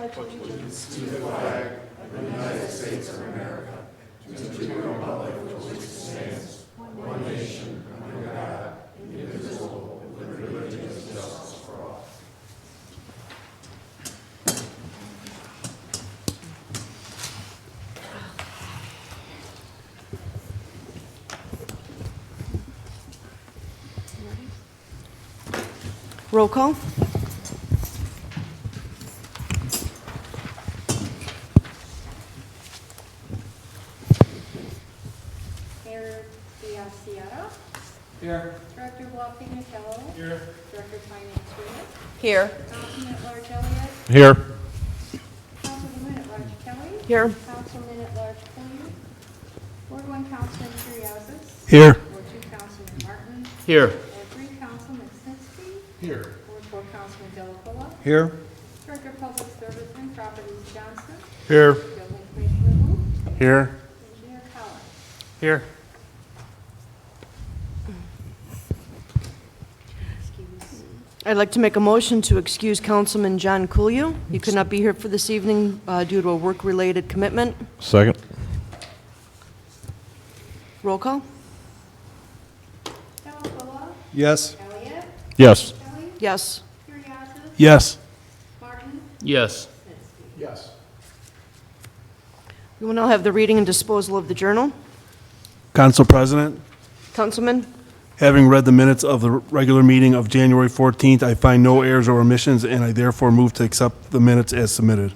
pledge allegiance to the flag of the United States of America, and to the republic for which it stands, one nation, under God, indivisible, with liberty and justice for all. Roll call. Mayor Biassiata. Here. Director Bluff-Pignatello. Here. Director of Finance Reyes. Here. Councilman at Large Elliott. Here. Councilwoman at Large Kelly. Here. Councilman at Large Puliu. Ward 1 Councilman Curriasis. Here. Ward 2 Councilman Martin. Here. Ward 3 Councilman Snitsky. Here. Ward 4 Councilman Delacola. Here. Director of Public Service and Properties Johnson. Here. Building Commissioner Wu. Here. Engineer Collins. Here. I'd like to make a motion to excuse Councilman John Coolio. He could not be here for this evening due to a work-related commitment. Second. Roll call. Delacola. Yes. Elliott. Yes. Kelly. Yes. Curriasis. Yes. Martin. Yes. Snitsky. Yes. We will now have the reading and disposal of the journal. Council President, Councilman? having read the minutes of the regular meeting of January 14th, I find no errors or omissions, and I therefore move to accept the minutes as submitted.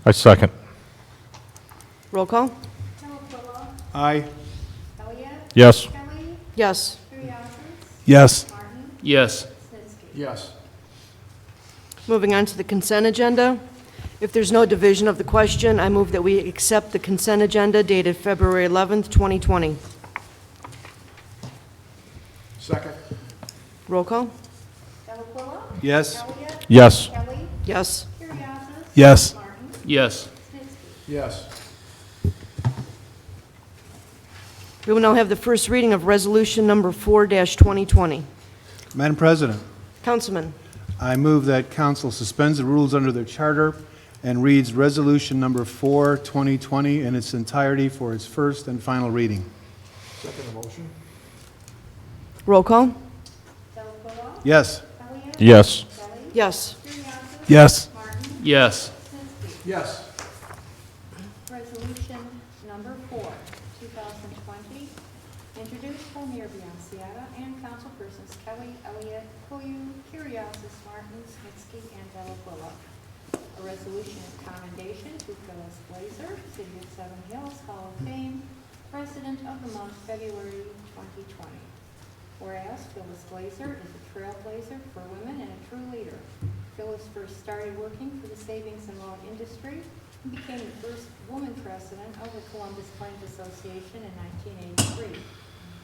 I second. Roll call. Delacola. Aye. Elliott. Yes. Kelly. Yes. Curriasis. Yes. Martin. Yes. Snitsky. Yes. Moving on to the consent agenda. If there's no division of the question, I move that we accept the consent agenda dated February 11th, 2020. Second. Roll call. Delacola. Yes. Elliott. Yes. Kelly. Yes. Curriasis. Yes. Martin. Yes. Snitsky. Yes. We will now have the first reading of Resolution Number 4-2020. Madam President, Councilman? I move that council suspends the rules under their charter and reads Resolution Number 4, 2020 in its entirety for its first and final reading. Second motion. Roll call. Delacola. Yes. Elliott. Yes. Kelly. Yes. Curriasis. Yes. Martin. Yes. Snitsky. Yes. Resolution number 4, 2020, introduced by Mayor Biassiata and councilpersons Kelly, Elliott, Puliu, Curriasis, Martin, Snitsky, and Delacola. A resolution of commendation to Phyllis Blazer, City of Seven Hills Hall of Fame, President of the month February 2020. Whereas Phyllis Blazer is a trailblazer for women and a true leader. Phyllis first started working for the savings and loan industry and became the first woman president of the Columbus Claims Association in 1983.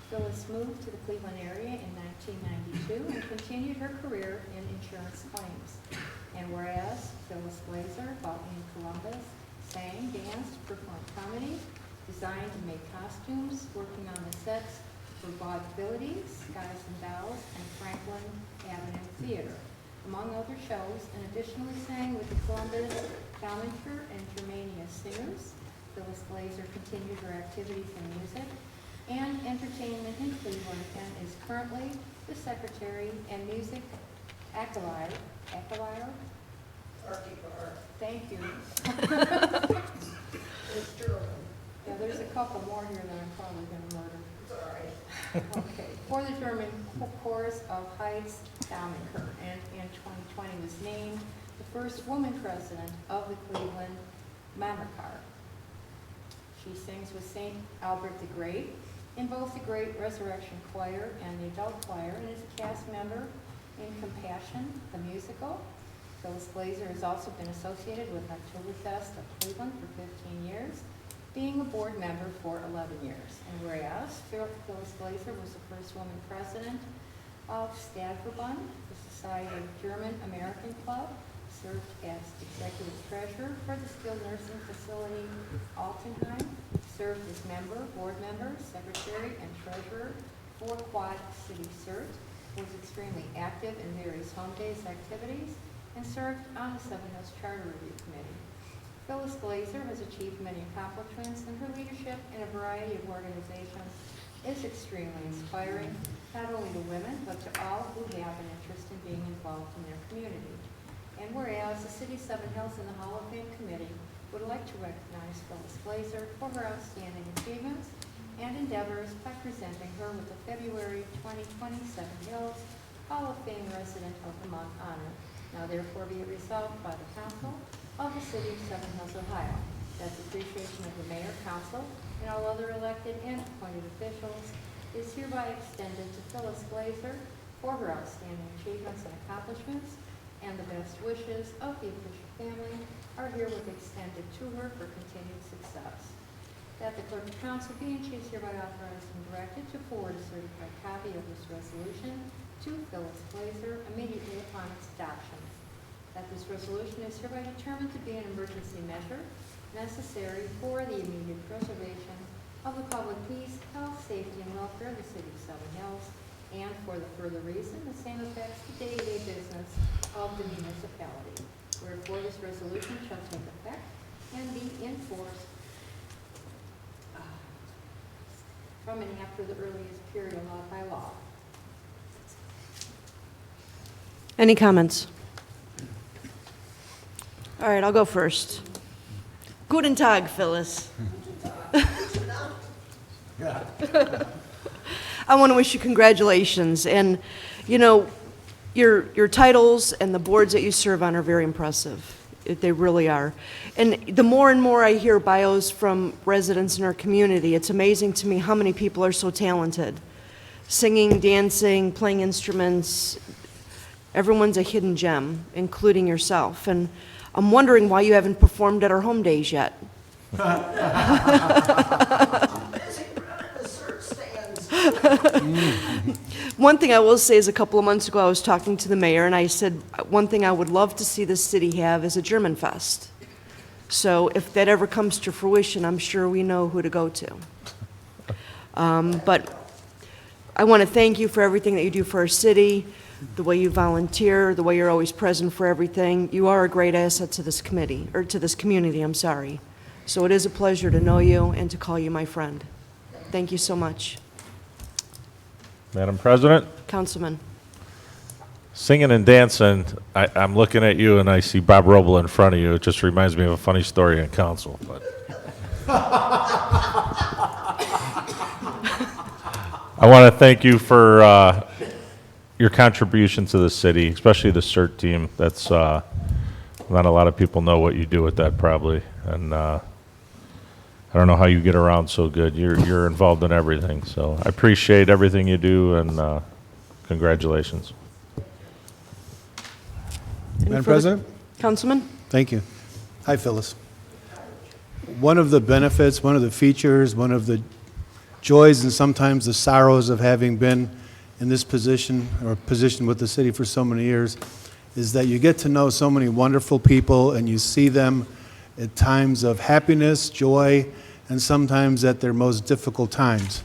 Phyllis moved to the Cleveland area in 1992 and continued her career in insurance claims. And whereas Phyllis Blazer fought in Columbus, sang, danced, performed comedy, designed and made costumes, working on the sets for Vaudevillities, Guys and Dolls, and Franklin Avenue Theater, among other shows, and additionally sang with the Columbus, Ballinger, and Germania Singers. Phyllis Blazer continued her activities in music and entertainment in Cleveland and is currently the secretary and music acolyte. Thank you. Yeah, there's a couple more here that I'm probably going to murder. It's all right. Okay. For the German Chorus of Heights, Ballinger, and in 2020 was named the first woman president of the Cleveland Mammakar. She sings with St. Albert the Great in both the Great Resurrection Choir and the Adult Choir, and is a cast member in Compassion, the musical. Phyllis Blazer has also been associated with Oktoberfest of Cleveland for 15 years, being a board member for 11 years. And whereas Phyllis Blazer was the first woman president of Stadverbund, the Society of German-American Club, served as executive treasurer for the skilled nursing facility Altenheim, served as member, board member, secretary, and treasurer for Quad City CERT, was extremely active in various home days activities, and served on the Seven Hills Charter Review Committee. Phyllis Glazer has achieved many accomplishments, and her leadership in a variety of organizations is extremely inspiring, not only to women, but to all who have an interest in being involved in their community. And whereas the City of Seven Hills and the Hall of Fame Committee would like to recognize Phyllis Glazer for her outstanding achievements and endeavors by presenting her with the February 2020 Seven Hills Hall of Fame Resident of the Month honor. Now therefore be it resolved by the Council of the City of Seven Hills, Ohio, that the appreciation of the Mayor, Council, and all other elected and appointed officials is hereby extended to Phyllis Glazer for her outstanding achievements and accomplishments, and the best wishes of the official family are herewith extended to her for continued success. That the clerk of council be and she is hereby authorized and directed to forward a certified copy of this resolution to Phyllis Glazer immediately upon its adoption. That this resolution is hereby determined to be an emergency measure necessary for the immediate preservation of the public peace, health, safety, and welfare of the city of Seven Hills, and for the further reason the same affects the day-to-day business of the municipality. Wherefore this resolution shall take effect and be enforced from and after the earliest period allowed by law. Any comments? All right, I'll go first. Guten Tag, Phyllis. I want to wish you congratulations. And, you know, your titles and the boards that you serve on are very impressive. They really are. And the more and more I hear bios from residents in our community, it's amazing to me how many people are so talented. Singing, dancing, playing instruments. Everyone's a hidden gem, including yourself. And I'm wondering why you haven't performed at our home days yet. One thing I will say is a couple of months ago I was talking to the mayor and I said one thing I would love to see this city have is a German Fest. So if that ever comes to fruition, I'm sure we know who to go to. But I want to thank you for everything that you do for our city, the way you volunteer, the way you're always present for everything. You are a great asset to this committee, or to this community, I'm sorry. So it is a pleasure to know you and to call you my friend. Thank you so much. Madam President, Councilman. singing and dancing, I'm looking at you and I see Bob Roble in front of you. It just reminds me of a funny story in council. But I want to thank you for your contribution to the city, especially the CERT team. That's not a lot of people know what you do with that probably, and I don't know how you get around so good. You're involved in everything, so I appreciate everything you do, and congratulations. Any Madam further- President? Councilman? Thank you. Hi, Phyllis. One of the benefits, one of the features, one of the joys and sometimes the sorrows of having been in this position or position with the city for so many years is that you get to know so many wonderful people and you see them at times of happiness, joy, and sometimes at their most difficult times.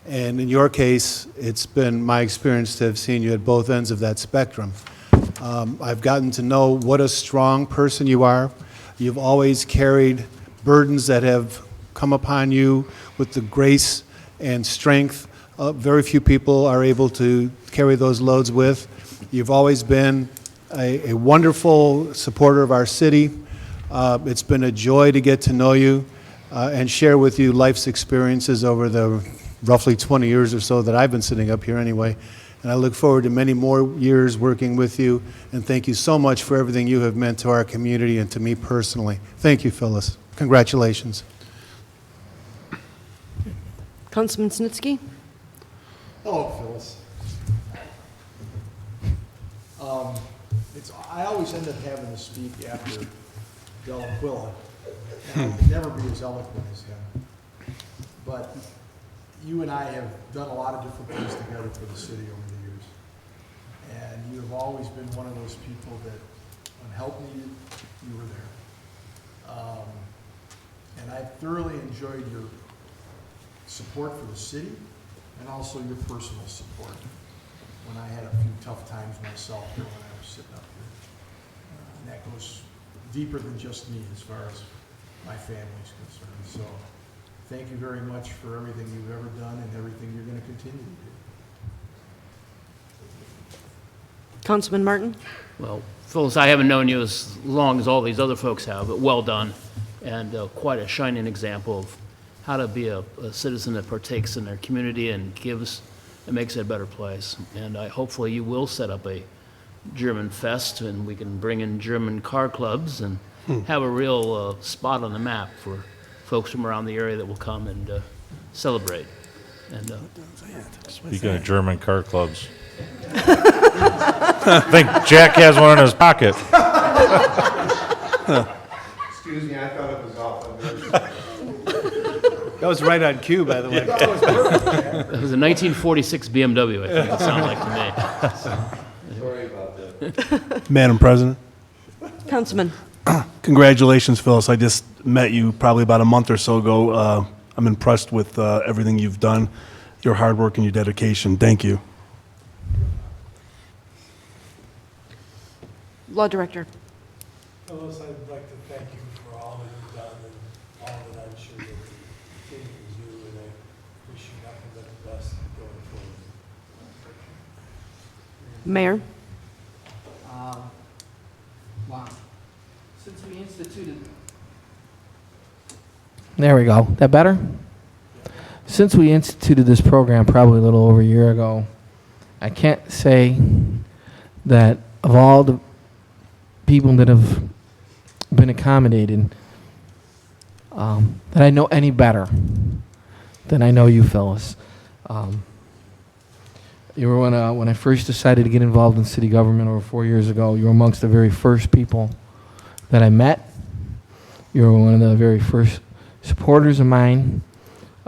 And in your case, it's been my experience to have seen you at both ends of that spectrum. I've gotten to know what a strong person you are. You've always carried burdens that have come upon you with the grace and strength very few people are able to carry those loads with. You've always been a wonderful supporter of our city. It's been a joy to get to know you and share with you life's experiences over the roughly 20 years or so that I've been sitting up here anyway. And I look forward to many more years working with you, and thank you so much for everything you have meant to our community and to me personally. Thank you, Phyllis. Congratulations. Councilman Snitsky? Hello, Phyllis. I always end up having to speak after Delaquilla, and I can never be as eloquent as him. But you and I have done a lot of different things together for the city over the years. And you have always been one of those people that, when help needed, you were there. And I've thoroughly enjoyed your support for the city and also your personal support when I had a few tough times myself here when I was sitting up here. goes deeper than just me as far as my family's concerned. So thank you very much for everything you've ever done and everything you're going to continue to do. Councilman Martin? Well, Phyllis, I haven't known you as long as all these other folks have, but well done, and quite a shining example of how to be a citizen that partakes in their community and gives and makes it a better place. And hopefully you will set up a German fest, and we can bring in German car clubs and have a real spot on the map for folks from around the area that will come and celebrate. And Speaking of German car clubs, I think Jack has one in his pocket. Excuse me, I thought it was off of there. That was right on cue, by the way. it was a 1946 BMW, I think it sounded like to me. Sorry about that. Madam President, Councilman? congratulations, Phyllis. I just met you probably about a month or so ago. I'm impressed with everything you've done, your hard work and your dedication. Thank you. Law Director? Phyllis, I'd like to thank you for all that you've done and all that I'm sure you'll continue to do, and I wish you nothing but the best going forward. Mayor? Wow. Since we instituted... There we go. That better? Since we instituted this program probably a little over a year ago, I can't say that of all the people that have been accommodated, that I know any better than I know you, Phyllis. You were when I first decided to get involved in city government over 4 years ago, you were amongst the very first people that I met. You were one of the very first supporters of mine.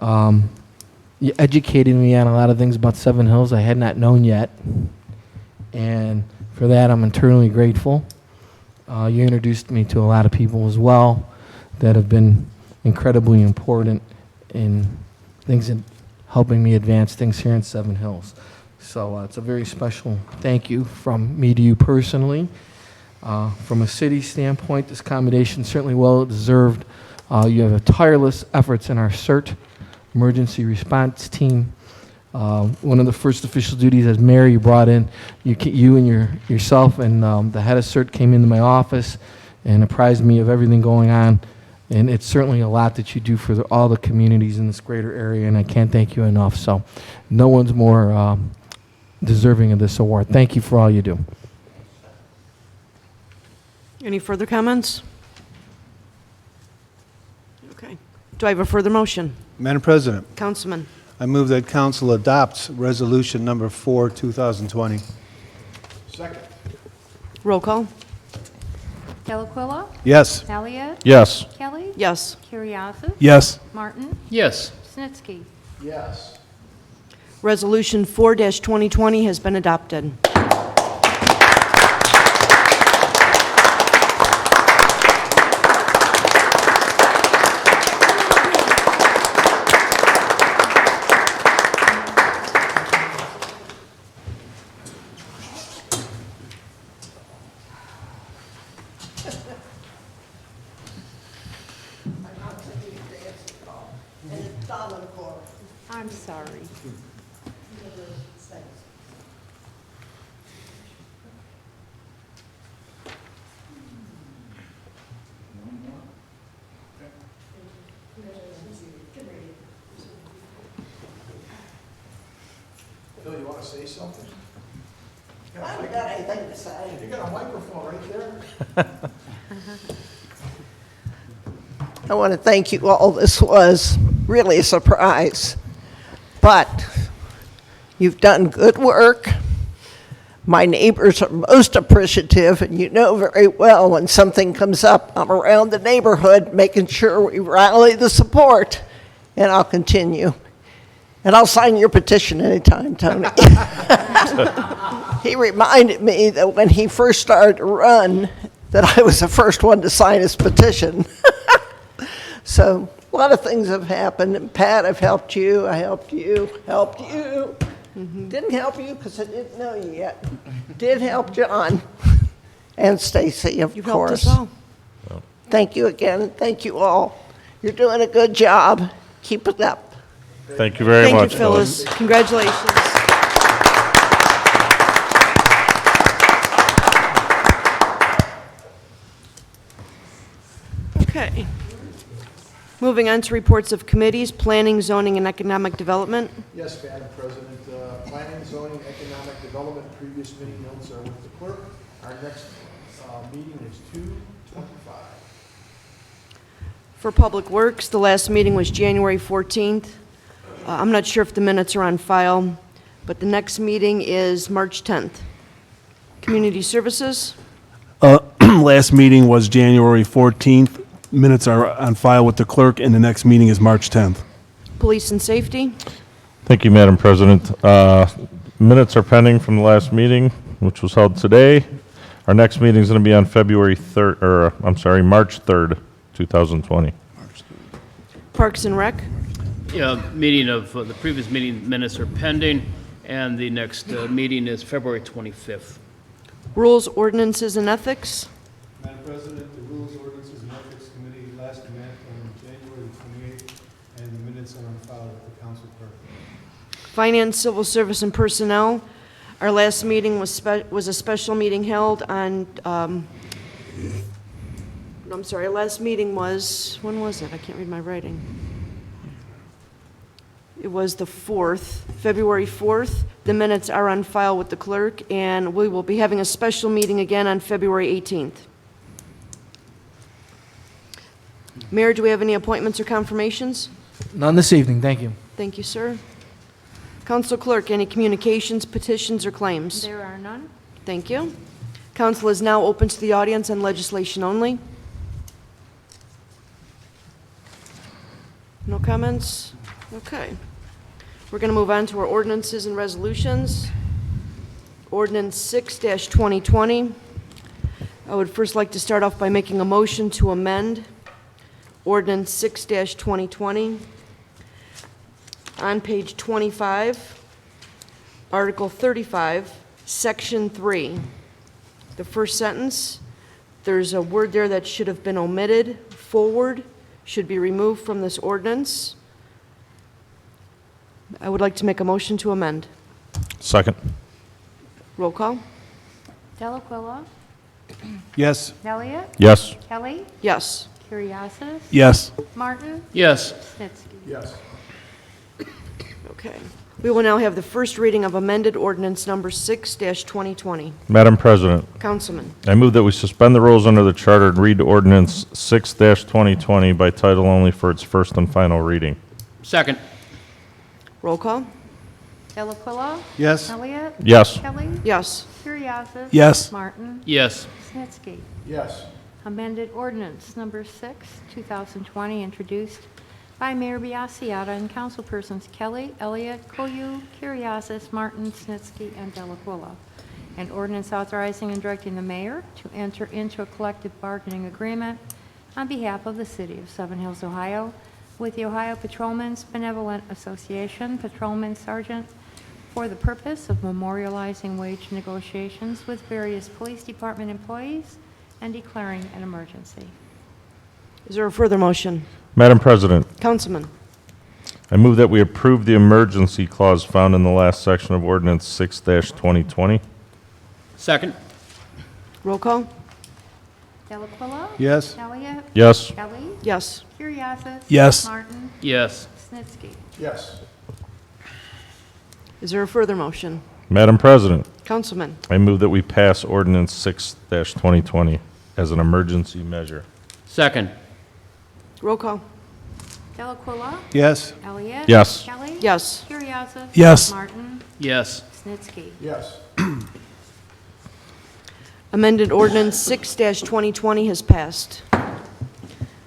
You educated me on a lot of things about Seven Hills I had not known yet, and for that I'm eternally grateful. You introduced me to a lot of people as well that have been incredibly important in things and helping me advance things here in Seven Hills. So it's a very special thank you from me to you personally. From a city standpoint, this commendation is certainly well deserved. You have a tireless efforts in our CERT, emergency response team. One of the first official duties as mayor you brought in, you and yourself and the head of CERT came into my office and apprised me of everything going on. And it's certainly a lot that you do for all the communities in this greater area, and I can't thank you enough. So no one's more deserving of this award. Thank you for all you do. Any further comments? Okay. Do I have a further motion? Madam President, Councilman? I move that council adopts Resolution Number 4, 2020. Second. Roll call? Delaquilla, Yes. Elliott, Yes. Kelly, Yes. Curriasis, Yes. Martin, Yes. Snitsky. Yes. Resolution 4-2020 has been adopted. I'm sorry. Bill, you want to say something? I haven't got anything to say. You got a microphone right there. I want to thank you all. This was really a surprise, but you've done good work. My neighbors are most appreciative, and you know very well when something comes up, I'm around the neighborhood making sure we rally the support, and I'll continue. And I'll sign your petition anytime, Tony. He reminded me that when he first started to run, that I was the first one to sign his petition. So a lot of things have happened. And Pat, I've helped you. I helped you. Helped you. Didn't help you because I didn't know you yet. Did help John. and Stacy, of You've helped course. us all. Thank you again. Thank you all. You're doing a good job. Keep it up. Thank you very Thank much, you, Phyllis. Congratulations. Okay. Moving on to reports of committees, Planning, Zoning, and Economic Development. Yes, Madam President, Planning, Zoning, Economic Development, previous meeting notes are with the clerk. Our next meeting is 2/25. For Public Works, the last meeting was January 14th. I'm not sure if the minutes are on file, but the next meeting is March 10th. Community Services, Last meeting was January 14th. Minutes are on file with the clerk, and the next meeting is March 10th. Police and Safety, Thank you, Madam President. Minutes are pending from the last meeting, which was held today. Our next meeting is going to be on March 3rd, 2020. Parks and Rec, Yeah, meeting of, the previous meeting minutes are pending, and the next meeting is February 25th. Rules, Ordinances, and Ethics, Madam President, the Rules, Ordinances, and Ethics Committee last met on January 28th, and the minutes are on file with the council clerk. Finance, Civil Service, and Personnel. Our last meeting was a special meeting held on, our last meeting was, when was it? I can't read my writing. It was the 4th, February 4th. The minutes are on file with the clerk, and we will be having a special meeting again on February 18th. Mayor, do we have any appointments or confirmations? None this evening, thank you. Thank you, sir. Council Clerk, any communications, petitions, or claims? There are none. Thank you. Council is now open to the audience on legislation only. No comments? Okay. We're going to move on to our ordinances and resolutions. Ordinance 6-2020. I would first like to start off by making a motion to amend Ordinance 6-2020. On page 25, Article 35, Section 3. The first sentence, there's a word there that should have been omitted. Forward should be removed from this ordinance. I would like to make a motion to amend. Second. Roll call? Delaquilla, Yes. Elliott, Yes. Kelly, Yes. Curriasis, Yes. Martin, Yes. Snitsky. Yes. Okay. We will now have the first reading of amended ordinance number 6-2020. Madam President, Councilman. I move that we suspend the rules under the charter and read ordinance 6-2020 by title only for its first and final reading. Second. Roll call? Delaquilla, Yes. Elliott, Yes. Kelly, Yes. Curriasis. Yes. Martin, Yes. Snitsky. Yes. Amended ordinance number 6, 2020, introduced by Mayor Biassiata and councilpersons Kelly, Elliott, Koyu, Curriasis, Martin, Snitsky, and Delaquilla. An ordinance authorizing and directing the mayor to enter into a collective bargaining agreement on behalf of the city of Seven Hills, Ohio, with the Ohio Patrolmen's Benevolent Association, Patrolman Sergeant, for the purpose of memorializing wage negotiations with various police department employees and declaring an emergency. Is there a further motion? Madam President, Councilman. I move that we approve the emergency clause found in the last section of ordinance 6-2020. Second. Roll call? Delaquilla. Yes. Elliott. Yes. Kelly. Yes. Curriasis. Yes. Martin. Yes. Snitsky. Yes. Is there a further motion? Madam President, Councilman. I move that we pass ordinance 6-2020 as an emergency measure. Second. Roll call? Delaquilla. Yes. Elliott. Yes. Kelly. Yes. Curriasis. Yes. Martin. Yes. Snitsky. Yes. Amended ordinance 6-2020 has passed.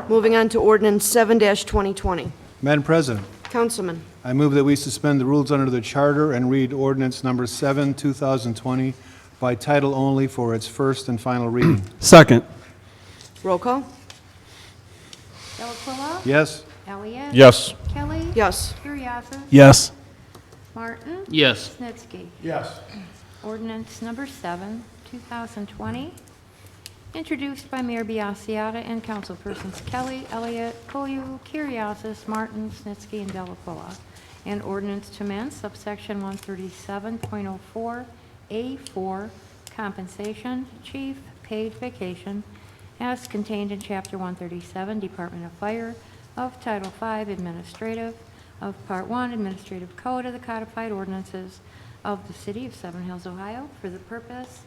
Moving on to ordinance 7-2020. Madam President, Councilman. I move that we suspend the rules under the charter and read ordinance number 7, 2020 by title only for its first and final reading. Second. Roll call? Delaquilla. Yes. Elliott. Yes. Kelly. Yes. Curriasis. Yes. Martin. Yes. Snitsky. Yes. Ordinance number 7, 2020 introduced by Mayor Biassiata and councilpersons Kelly, Elliott, Koyu, Curriasis, Martin, Snitsky, and Delaquilla. An ordinance to amend subsection 137.04A4, compensation, chief, paid vacation, as contained in Chapter 137, Department of Fire, of Title V, Administrative, of Part 1, Administrative Code of the Codified Ordinances of the City of Seven Hills, Ohio, for the purpose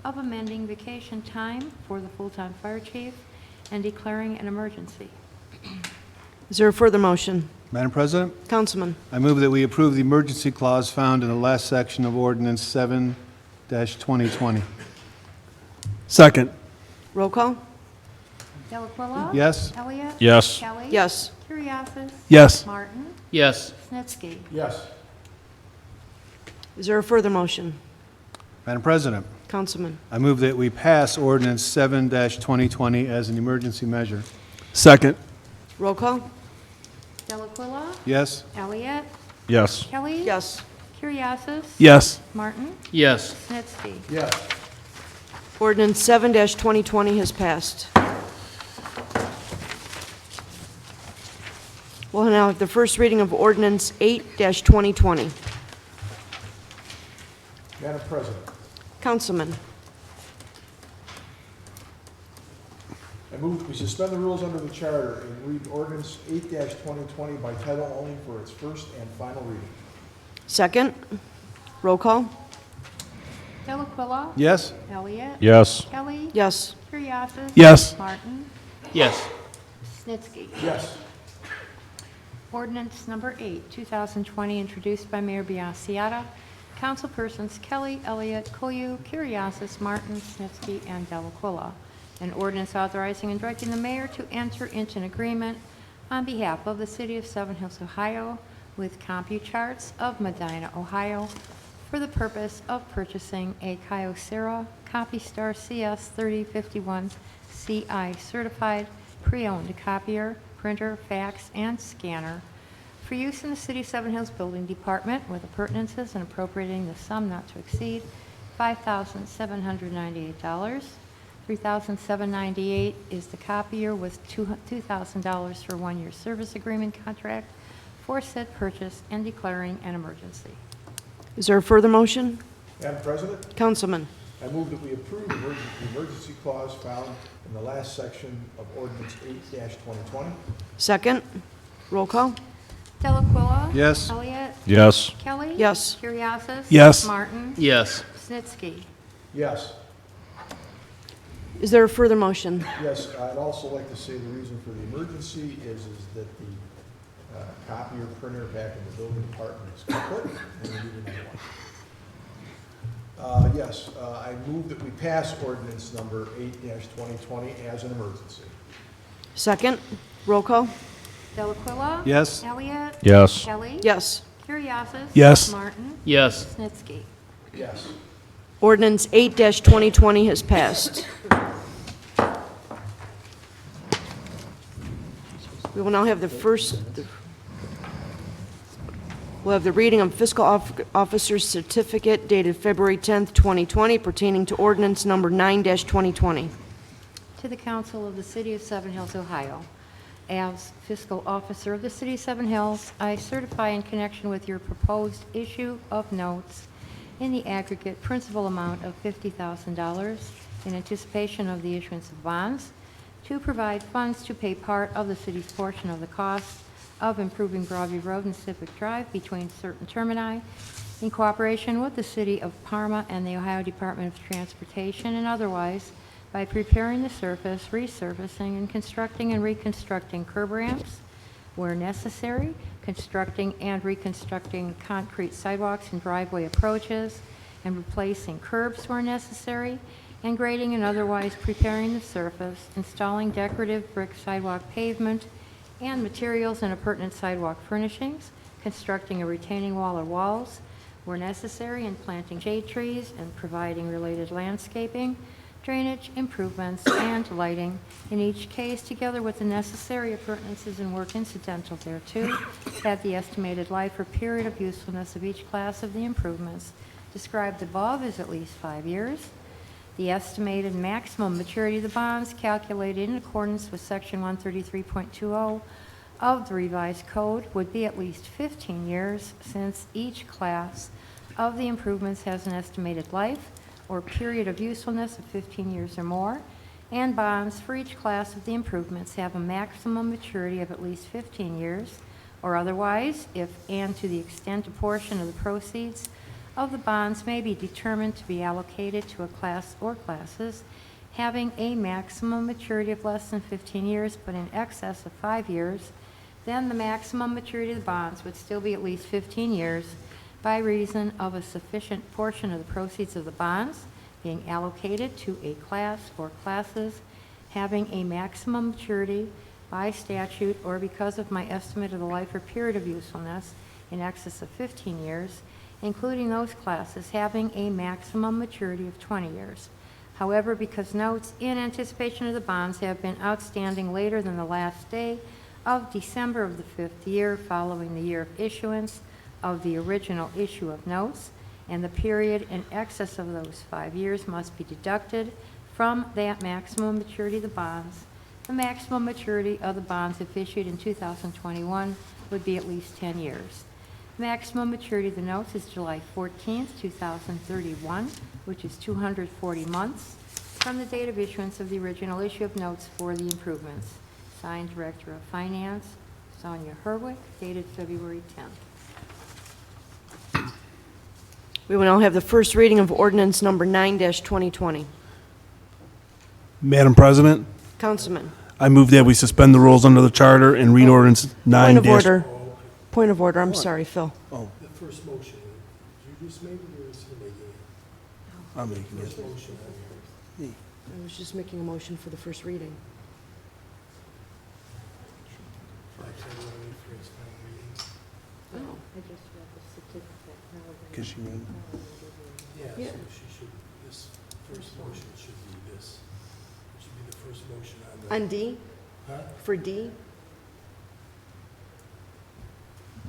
of amending vacation time for the full-time fire chief and declaring an emergency. Is there a further motion? Madam President, Councilman? I move that we approve the emergency clause found in the last section of Ordinance 7-2020. Second. Roll call? Delaquilla? Yes? Elliott? Yes. Kelly? Yes. Curriasis? Yes. Martin? Yes. Snitsky? Yes. Is there a further motion? Madam President, Councilman? I move that we pass Ordinance 7-2020 as an emergency measure. Second. Roll call? Delaquilla? Yes? Elliott? Yes. Kelly? Yes. Curriasis? Yes. Martin? Yes. Snitsky? Yes. Ordinance 7-2020 has passed. We'll now have the first reading of Ordinance 8-2020. Madam President, Councilman? I move we suspend the rules under the charter and read ordinance 8-2020 by title only for its first and final reading. Second. Roll call? Delaquilla? Yes? Elliott? Yes. Kelly? Yes. Curriasis? Yes. Martin? Yes. Snitsky? Yes. Ordinance number 8, 2020, introduced by Mayor Biassiata, councilpersons Kelly, Elliott, Koyu, Curriasis, Martin, Snitsky, and Delaquilla. An ordinance authorizing and directing the mayor to enter into an agreement on behalf of the City of Seven Hills, Ohio, with CompuCharts of Medina, Ohio, for the purpose of purchasing a Kyocera CopyStar CS3051 CI certified pre-owned copier, printer, fax, and scanner for use in the City of Seven Hills Building Department with appurtenances and appropriating the sum not to exceed $5,798. $3,798 is the copier with $2,000 for 1-year service agreement contract for said purchase and declaring an emergency. Is there a further motion? Madam President, Councilman? I move that we approve the emergency clause found in the last section of ordinance 8-2020. Second. Roll call? Delaquilla? Yes. Elliott? Yes. Kelly? Yes. Curriasis? Yes. Martin? Yes. Snitsky? Yes. Is there a further motion? Yes, I'd also like to say the reason for the emergency is that the copier printer back in the building department is kaput and we need a new one. Yes, I move that we pass ordinance number 8-2020 as an emergency. Second. Roll call? Delaquilla? Yes? Elliott? Yes. Kelly? Yes. Curriasis? Yes. Martin? Yes. Snitsky? Yes. Ordinance 8-2020 has passed. We will now have we'll have the reading of Fiscal Officer's Certificate dated February 10th, 2020, pertaining to ordinance number 9-2020. To the Council of the City of Seven Hills, Ohio. As Fiscal Officer of the City of Seven Hills, I certify in connection with your proposed issue of notes in the aggregate principal amount of $50,000 in anticipation of the issuance of bonds to provide funds to pay part of the city's portion of the cost of improving Broadview Road and Civic Drive between certain termini in cooperation with the City of Parma and the Ohio Department of Transportation and otherwise by preparing the surface, resurfacing, and constructing and reconstructing curb ramps where necessary, constructing and reconstructing concrete sidewalks and driveway approaches, and replacing curbs where necessary, and grading and otherwise preparing the surface, installing decorative brick sidewalk pavement and materials and appurtenant sidewalk furnishings, constructing a retaining wall or walls where necessary, and planting shade trees and providing related landscaping, drainage improvements, and lighting, in each case, together with the necessary appurtenances and work incidental thereto, at the estimated life or period of usefulness of each class of the improvements described above is at least 5 years. The estimated maximum maturity of the bonds calculated in accordance with Section 133.20 of the revised code would be at least 15 years, since each class of the improvements has an estimated life or period of usefulness of 15 years or more, and bonds for each class of the improvements have a maximum maturity of at least 15 years, or otherwise, if and to the extent a portion of the proceeds of the bonds may be determined to be allocated to a class or classes having a maximum maturity of less than 15 years but in excess of 5 years, then the maximum maturity of the bonds would still be at least 15 years by reason of a sufficient portion of the proceeds of the bonds being allocated to a class or classes having a maximum maturity by statute or because of my estimate of the life or period of usefulness in excess of 15 years, including those classes having a maximum maturity of 20 years. However, because notes in anticipation of the bonds have been outstanding later than the last day of December of the 5th year following the year of issuance of the original issue of notes, and the period in excess of those 5 years must be deducted from that maximum maturity of the bonds, the maximum maturity of the bonds if issued in 2021 would be at least 10 years. Maximum maturity of the notes is July 14th, 2031, which is 240 months from the date of issuance of the original issue of notes for the improvements. Signed, Director of Finance, Sonia Herwick, dated February 10th. We will now have the first reading of ordinance number 9-2020. Madam President, Councilman, I move that we suspend the rules under the charter and read ordinance 9 point of order. Point of order, I'm sorry, Phil. The first motion, you just made it or is he making it? I'm making it. First motion on here. I was just making a motion for the first reading. I can't wait for his final reading. I just read the certificate. Because you read. Yeah, so she should, this first motion should be this. It should be the first motion on the. On D, Huh? for D?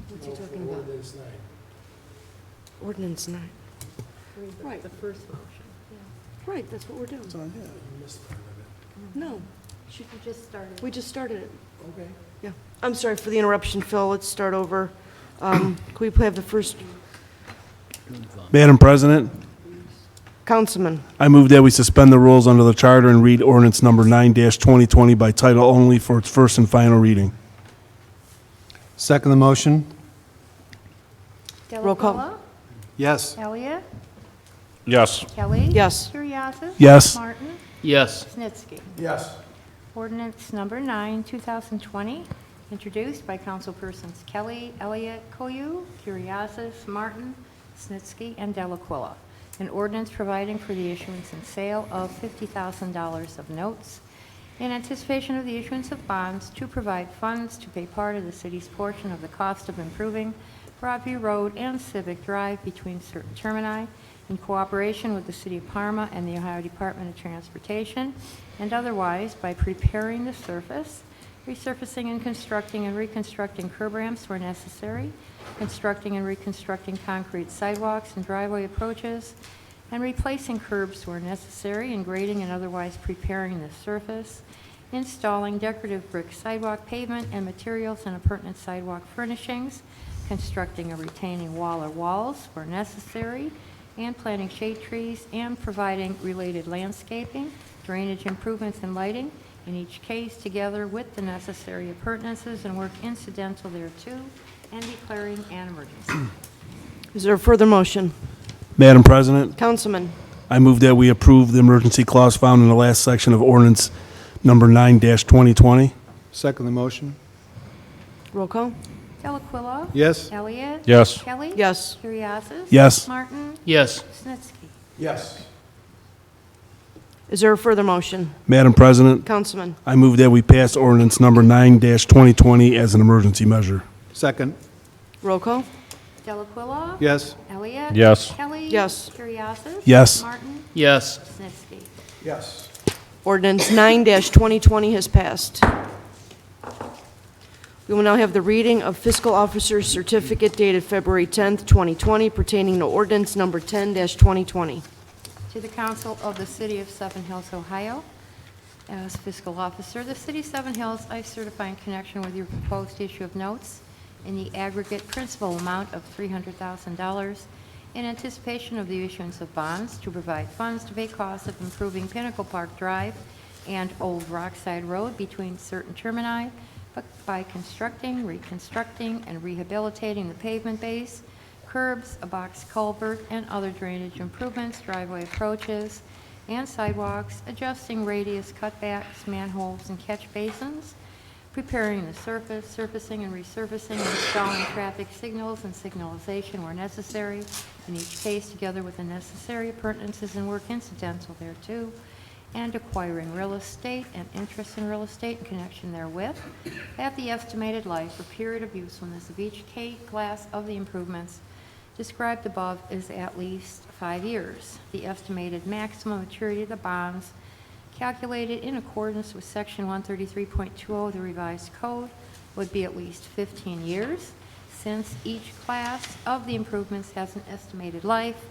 What's he No, for talking about? Ordinance 9. Ordinance 9. Right. The first motion. Right, that's what we're doing. You missed part of No, You just started. we just started it. it. Okay. Yeah. I'm sorry for the interruption, Phil. Let's start over. Can we have the first? Madam President, Councilman, I move that we suspend the rules under the charter and read ordinance number 9-2020 by title only for its first and final reading. Second the motion? Roll call. Delacuilla, Yes. Elliott, Yes. Kelly. Yes. Curriasis. Yes. Martin. Yes. Snitsky. Yes. Ordinance number 9, 2020, introduced by councilpersons Kelly, Elliott, Koyu, Curriasis, Martin, Snitsky, and Delacuilla. An ordinance providing for the issuance and sale of $50,000 of notes in anticipation of the issuance of bonds to provide funds to pay part of the city's portion of the cost of improving Broadview Road and Civic Drive between certain termini in cooperation with the City of Parma and the Ohio Department of Transportation, and otherwise by preparing the surface, resurfacing and constructing and reconstructing curb ramps where necessary, constructing and reconstructing concrete sidewalks and driveway approaches, and replacing curbs where necessary, and grading and otherwise preparing the surface, installing decorative brick sidewalk pavement and materials and appurtenant sidewalk furnishings, constructing a retaining wall or walls where necessary, and planting shade trees, and providing related landscaping, drainage improvements, and lighting, in each case together with the necessary appurtenances and work incidental thereto, and declaring an emergency. Is there a further motion? Madam President, Councilman, I move that we approve the emergency clause found in the last section of ordinance number 9-2020. Second the motion? roll call. Delacuilla. Yes. Elliott. Yes. Kelly. Yes. Curriasis. Yes. Martin. Yes. Snitsky. Yes. Is there a further motion? Madam President, Councilman, I move that we pass ordinance number 9-2020 as an emergency measure. Second? roll call. Delacuilla. Yes. Elliott. Yes. Kelly. Yes. Curriasis. Yes. Martin. Yes. Snitsky. Yes. Ordinance 9-2020 has passed. We will now have the reading of Fiscal Officer's Certificate dated February 10th, 2020, pertaining to ordinance number 10-2020. To the Council of the City of Seven Hills, Ohio, as fiscal officer, the City of Seven Hills, I certify in connection with your proposed issue of notes in the aggregate principal amount of $300,000 in anticipation of the issuance of bonds to provide funds to pay costs of improving Pinnacle Park Drive and Old Rockside Road between certain termini by constructing, reconstructing, and rehabilitating the pavement base, curbs, a box culvert, and other drainage improvements, driveway approaches, and sidewalks, adjusting radius cutbacks, manholes, and catch basins, preparing the surface, surfacing and resurfacing, and installing traffic signals and signalization where necessary, in each case together with the necessary appurtenances and work incidental thereto, and acquiring real estate and interest in real estate in connection therewith, at the estimated life or period of usefulness of each class of the improvements described above is at least 5 years. The estimated maximum maturity of the bonds, calculated in accordance with Section 133.20 of the revised code, would be at least 15 years, since each class of the improvements has an estimated life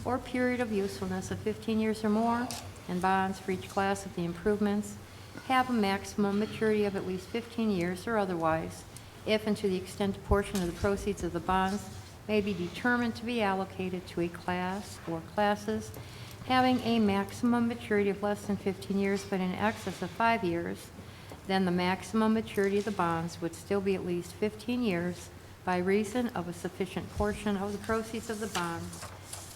or period of usefulness of 15 years or more, and bonds for each class of the improvements have a maximum maturity of at least 15 years or otherwise, if and to the extent a portion of the proceeds of the bonds may be determined to be allocated to a class or classes having a maximum maturity of less than 15 years but in excess of 5 years, then the maximum maturity of the bonds would still be at least 15 years by reason of a sufficient portion of the proceeds of the bonds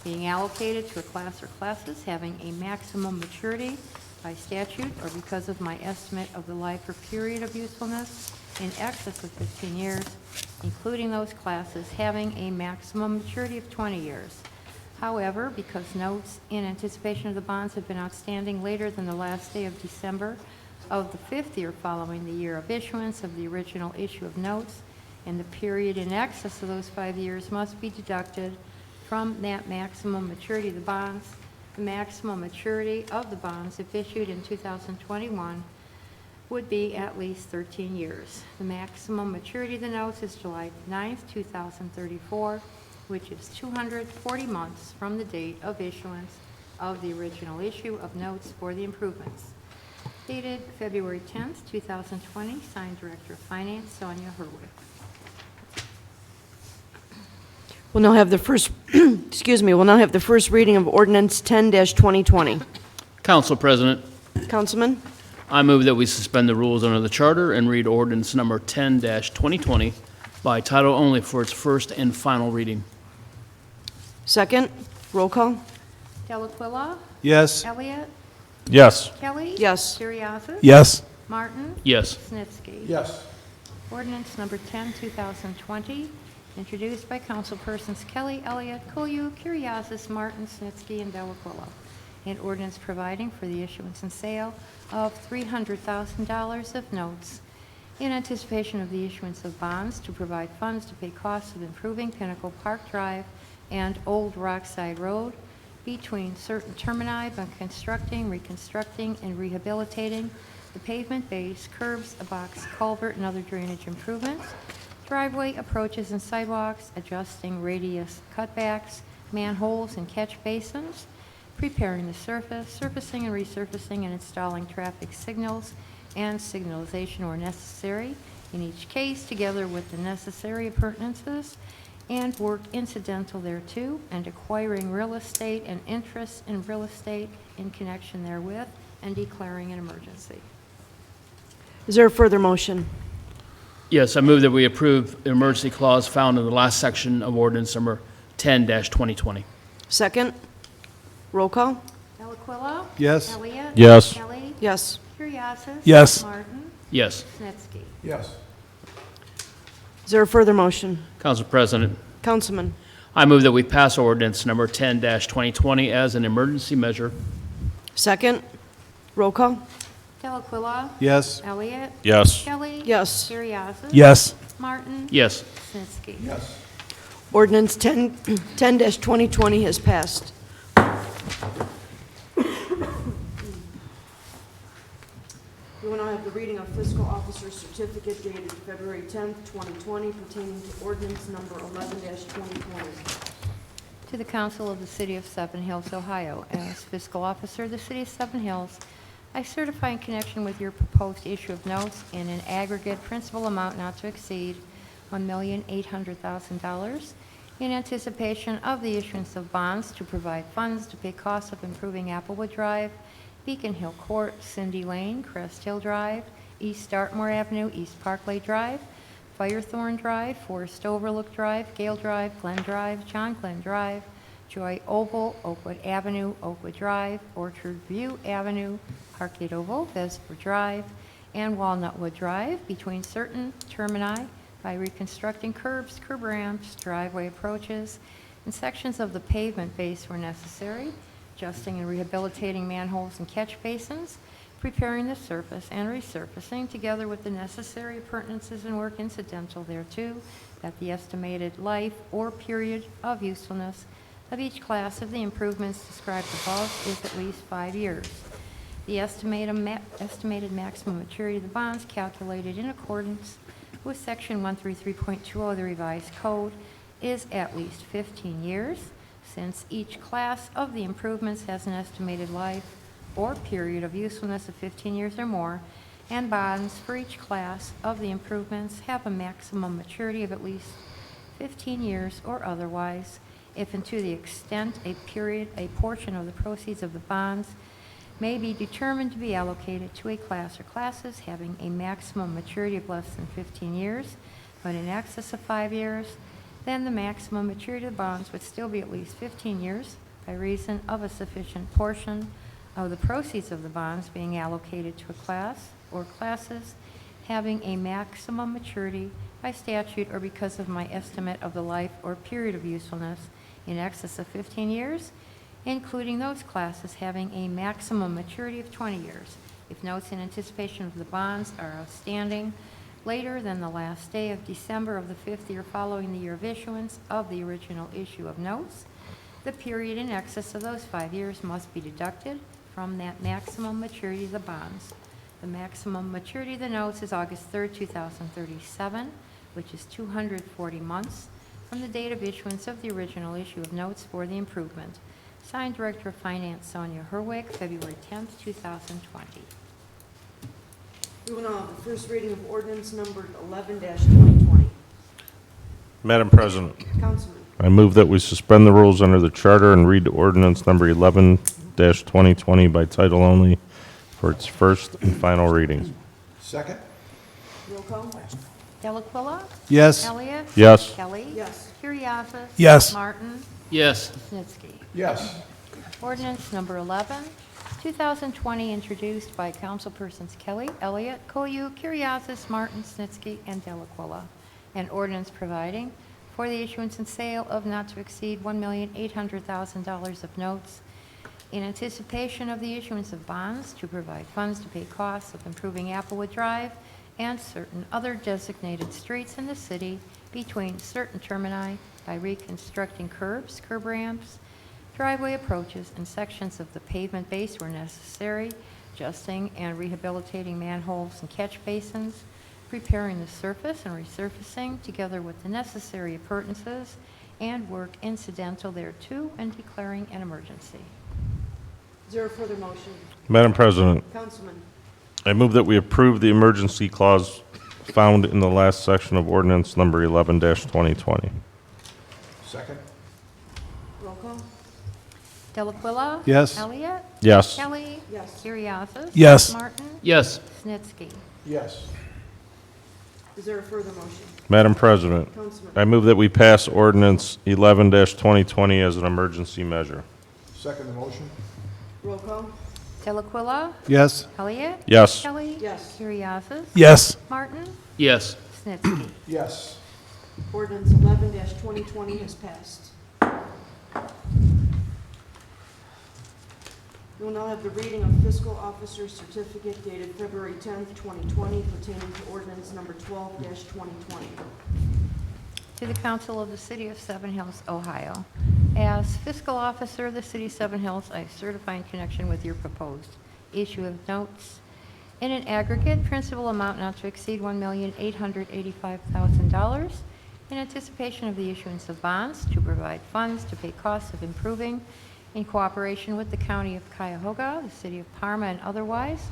being allocated to a class or classes having a maximum maturity by statute or because of my estimate of the life or period of usefulness in excess of 15 years, including those classes having a maximum maturity of 20 years. However, because notes in anticipation of the bonds have been outstanding later than the last day of December of the 5th year following the year of issuance of the original issue of notes, and the period in excess of those 5 years must be deducted from that maximum maturity of the bonds. The maximum maturity of the bonds, if issued in 2021, would be at least 13 years. The maximum maturity of the notes is July 9th, 2034, which is 240 months from the date of issuance of the original issue of notes for the improvements. Dated February 10th, 2020, signed Director of Finance, Sonia Herwick. We'll now have the first, we'll now have the first reading of ordinance 10-2020. Council President, Councilman? I move that we suspend the rules under the charter and read ordinance number 10-2020 by title only for its first and final reading. Second, roll call? Delaquilla, Yes. Elliott, Yes. Kelly. Yes. Curriasis. Yes. Martin. Yes. Snitsky. Yes. Ordinance number 10, 2020, introduced by councilpersons Kelly, Elliott, Koyu, Curriasis, Martin, Snitsky, and Delaquilla. An ordinance providing for the issuance and sale of $300,000 of notes in anticipation of the issuance of bonds to provide funds to pay costs of improving Pinnacle Park Drive and Old Rockside Road between certain termini by constructing, reconstructing, and rehabilitating the pavement base, curbs, a box culvert, and other drainage improvements, driveway approaches and sidewalks, adjusting radius cutbacks, manholes and catch basins, preparing the surface, surfacing and resurfacing, and installing traffic signals and signalization where necessary, in each case together with the necessary appurtenances and work incidental thereto, and acquiring real estate and interest in real estate in connection therewith, and declaring an emergency. Is there a further motion? Yes, I move that we approve the emergency clause found in the last section of ordinance number 10-2020. Second, roll call? Delaquilla. Yes. Elliott. Yes. Kelly. Yes. Curriasis. Yes. Martin. Yes. Snitsky. Yes. Is there a further motion? Council President, Councilman? I move that we pass ordinance number 10-2020 as an emergency measure. Second, roll call? Delaquilla. Yes. Elliott. Yes. Kelly. Yes. Curriasis. Yes. Martin. Yes. Snitsky. Yes. Ordinance 10-2020 has passed. We will now have the reading of fiscal officer certificate dated February 10th, 2020, pertaining to ordinance number 11-2020. To the Council of the City of Seven Hills, Ohio. As fiscal officer of the City of Seven Hills, I certify in connection with your proposed issue of notes in an aggregate principal amount not to exceed $1,800,000 in anticipation of the issuance of bonds to provide funds to pay costs of improving Applewood Drive, Beacon Hill Court, Cindy Lane, Crest Hill Drive, East Dartmoor Avenue, East Parkway Drive, Firethorn Drive, Forest Overlook Drive, Gale Drive, Glen Drive, John Glen Drive, Joy Oval, Oakwood Avenue, Oakwood Drive, Orchard View Avenue, Arcade Oval, Vesper Drive, and Walnutwood Drive between certain termini by reconstructing curbs, curb ramps, driveway approaches, and sections of the pavement base where necessary, adjusting and rehabilitating manholes and catch basins, preparing the surface and resurfacing, together with the necessary appurtenances and work incidental thereto, that the estimated life or period of usefulness of each class of the improvements described above is at least 5 years. The estimated maximum maturity of the bonds calculated in accordance with Section 133.20 of the revised code is at least 15 years, since each class of the improvements has an estimated life or period of usefulness of 15 years or more, and bonds for each class of the improvements have a maximum maturity of at least 15 years or otherwise, if and to the extent a portion of the proceeds of the bonds may be determined to be allocated to a class or classes having a maximum maturity of less than 15 years, but in excess of 5 years, then the maximum maturity of the bonds would still be at least 15 years by reason of a sufficient portion of the proceeds of the bonds being allocated to a class or classes having a maximum maturity by statute or because of my estimate of the life or period of usefulness in excess of 15 years, including those classes having a maximum maturity of 20 years, if notes in anticipation of the bonds are outstanding later than the last day of December of the 5th year following the year of issuance of the original issue of notes. The period in excess of those 5 years must be deducted from that maximum maturity of the bonds. The maximum maturity of the notes is August 3rd, 2037, which is 240 months from the date of issuance of the original issue of notes for the improvement. Signed, Director of Finance Sonia Herwig, February 10th, 2020. We will now have the first reading of ordinance number 11-2020. Madam President, Councilman. I move that we suspend the rules under the charter and read ordinance number 11-2020 by title only for its first and final reading. Second? Roll call. Delaquilla. Yes. Elliott. Yes. Kelly. Yes. Curriasis. Yes. Martin. Yes. Snitsky. Yes. Ordinance number 11, 2020, introduced by councilpersons Kelly, Elliott, Koyu, Curriasis, Martin, Snitsky, and Delaquilla. An ordinance providing for the issuance and sale of not to exceed $1,800,000 of notes in anticipation of the issuance of bonds to provide funds to pay costs of improving Applewood Drive and certain other designated streets in the city between certain termini by reconstructing curbs, curb ramps, driveway approaches, and sections of the pavement base where necessary, adjusting and rehabilitating manholes and catch basins, preparing the surface and resurfacing, together with the necessary appurtenances and work incidental thereto, and declaring an emergency. Is there a further motion? Madam President, Councilman. I move that we approve the emergency clause found in the last section of ordinance number 11-2020. Second? Roll call. Delaquilla. Yes. Elliott. Yes. Kelly. Yes. Curriasis. Yes. Martin. Yes. Snitsky. Yes. Is there a further motion? Madam President, Councilman. I move that we pass ordinance 11-2020 as an emergency measure. Second the motion? Roll call. Delaquilla. Yes. Elliott. Yes. Kelly. Yes. Curriasis. Yes. Martin. Yes. Snitsky. Yes. Ordinance 11-2020 has passed. We will now have the reading of fiscal officer's certificate dated February 10th, 2020, pertaining to ordinance number 12-2020. To the Council of the City of Seven Hills, Ohio. As fiscal officer of the City of Seven Hills, I certify in connection with your proposed issue of notes in an aggregate principal amount not to exceed $1,885,000 in anticipation of the issuance of bonds to provide funds to pay costs of improving in cooperation with the County of Cuyahoga, the City of Parma, and otherwise,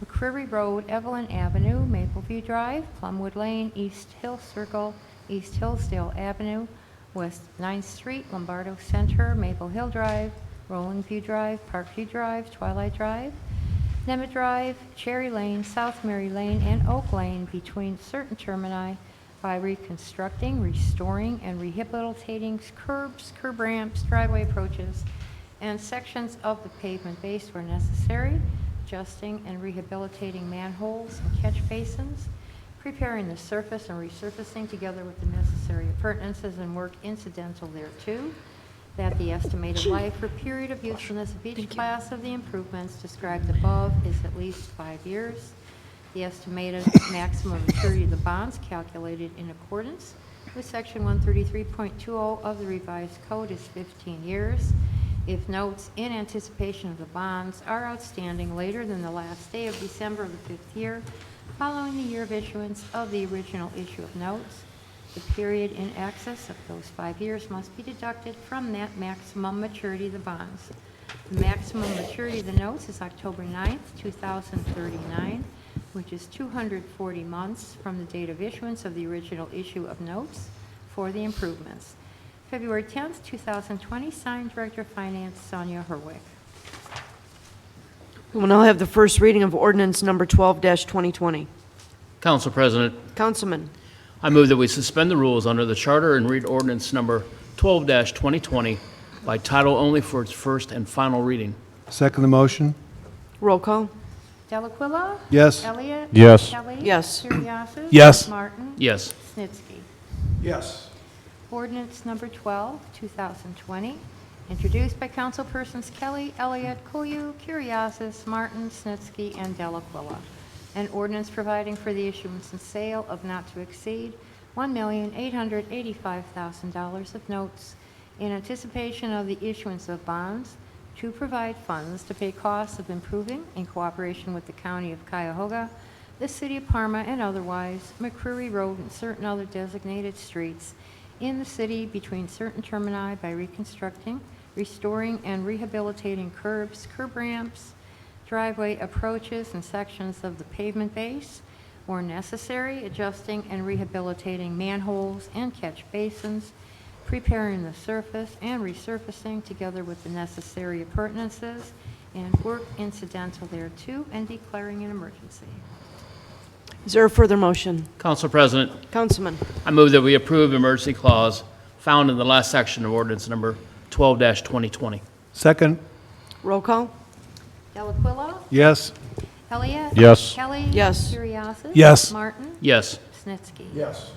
McCreary Road, Evelyn Avenue, Mapleview Drive, Plumwood Lane, East Hill Circle, East Hillsdale Avenue, West 9th Street, Lombardo Center, Maple Hill Drive, Rolling View Drive, Parkview Drive, Twilight Drive, Nemeth Drive, Cherry Lane, South Mary Lane, and Oak Lane between certain termini by reconstructing, restoring, and rehabilitating curbs, curb ramps, driveway approaches, and sections of the pavement base where necessary, adjusting and rehabilitating manholes and catch basins, preparing the surface and resurfacing together with the necessary appurtenances and work incidental thereto, that the estimated life or period of usefulness of each class of the improvements described above is at least 5 years. The estimated maximum maturity of the bonds calculated in accordance with Section 133.20 of the revised code is 15 years. If notes in anticipation of the bonds are outstanding later than the last day of December of the 5th year following the year of issuance of the original issue of notes, the period in excess of those 5 years must be deducted from that maximum maturity of the bonds. The maximum maturity of the notes is October 9th, 2039, which is 240 months from the date of issuance of the original issue of notes for the improvements. February 10th, 2020, signed Director of Finance Sonia Herwick. We will now have the first reading of ordinance number 12-2020. Council President, Councilman, I move that we suspend the rules under the charter and read ordinance number 12-2020 by title only for its first and final reading. Second the motion? roll call. Delaquila. Yes. Elliott. Yes. Kelly. Yes. Curriasis. Yes. Martin. Yes. Snitsky. Yes. Ordinance number 12, 2020, introduced by councilpersons Kelly, Elliott, Koyu, Curriasis, Martin, Snitsky, and Delaquila. An ordinance providing for the issuance and sale of not to exceed $1,885,000 of notes in anticipation of the issuance of bonds to provide funds to pay costs of improving in cooperation with the County of Cuyahoga, the City of Parma, and otherwise, McCreary Road and certain other designated streets in the city between certain termini by reconstructing, restoring, and rehabilitating curbs, curb ramps, driveway approaches, and sections of the pavement base, where necessary, adjusting and rehabilitating manholes and catch basins, preparing the surface and resurfacing together with the necessary appurtenances and work incidental thereto, and declaring an emergency. Is there a further motion? Council President, Councilman, I move that we approve emergency clause found in the last section of ordinance number 12-2020. Second? roll call. Delaquila. Yes. Elliott. Yes. Kelly. Yes. Curriasis. Yes. Martin. Yes. Snitsky. Yes.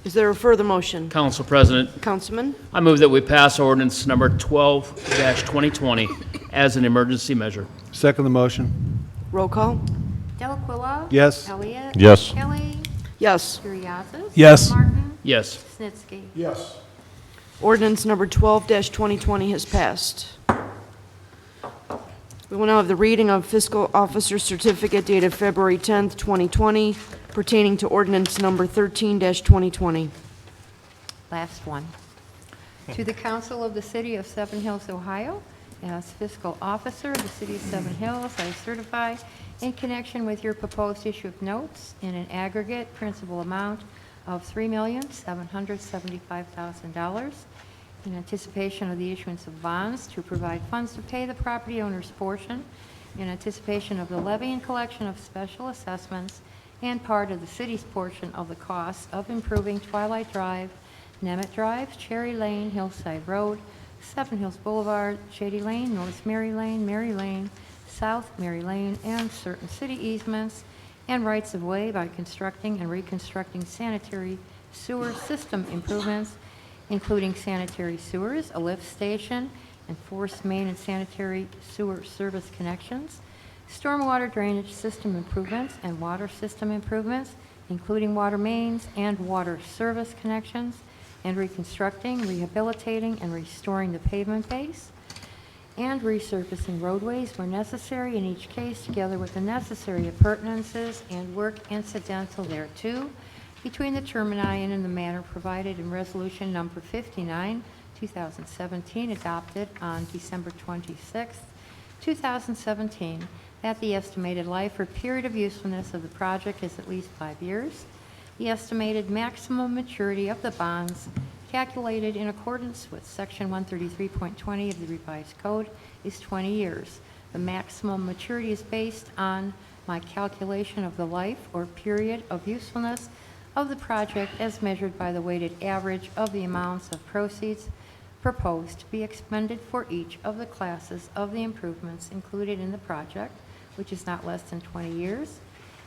Is there a further motion? Council President, Councilman, I move that we pass ordinance number 12-2020 as an emergency measure. Second the motion? roll call. Delaquila. Yes. Elliott. Yes. Kelly. Yes. Curriasis. Yes. Martin. Yes. Snitsky. Yes. Ordinance number 12-2020 has passed. We will now have the reading of fiscal officer certificate dated February 10th, 2020, pertaining to ordinance number 13-2020. Last one. To the Council of the City of Seven Hills, Ohio, as fiscal officer of the City of Seven Hills, I certify in connection with your proposed issue of notes in an aggregate principal amount of $3,775,000 in anticipation of the issuance of bonds to provide funds to pay the property owner's portion in anticipation of the levy and collection of special assessments and part of the city's portion of the costs of improving Twilight Drive, Nemeth Drive, Cherry Lane, Hillside Road, Seven Hills Boulevard, Shady Lane, North Mary Lane, South Mary Lane, and certain city easements and rights-of-way by constructing and reconstructing sanitary sewer system improvements, including sanitary sewers, a lift station, and forced main and sanitary sewer service connections, stormwater drainage system improvements and water system improvements, including water mains and water service connections, and reconstructing, rehabilitating, and restoring the pavement base, and resurfacing roadways where necessary in each case, together with the necessary appurtenances and work incidental thereto, between the termini and in the manner provided in Resolution Number 59, 2017, adopted on December 26, 2017, that the estimated life or period of usefulness of the project is at least 5 years. The estimated maximum maturity of the bonds, calculated in accordance with Section 133.20 of the revised code, is 20 years. The maximum maturity is based on my calculation of the life or period of usefulness of the project as measured by the weighted average of the amounts of proceeds proposed to be expended for each of the classes of the improvements included in the project, which is not less than 20 years.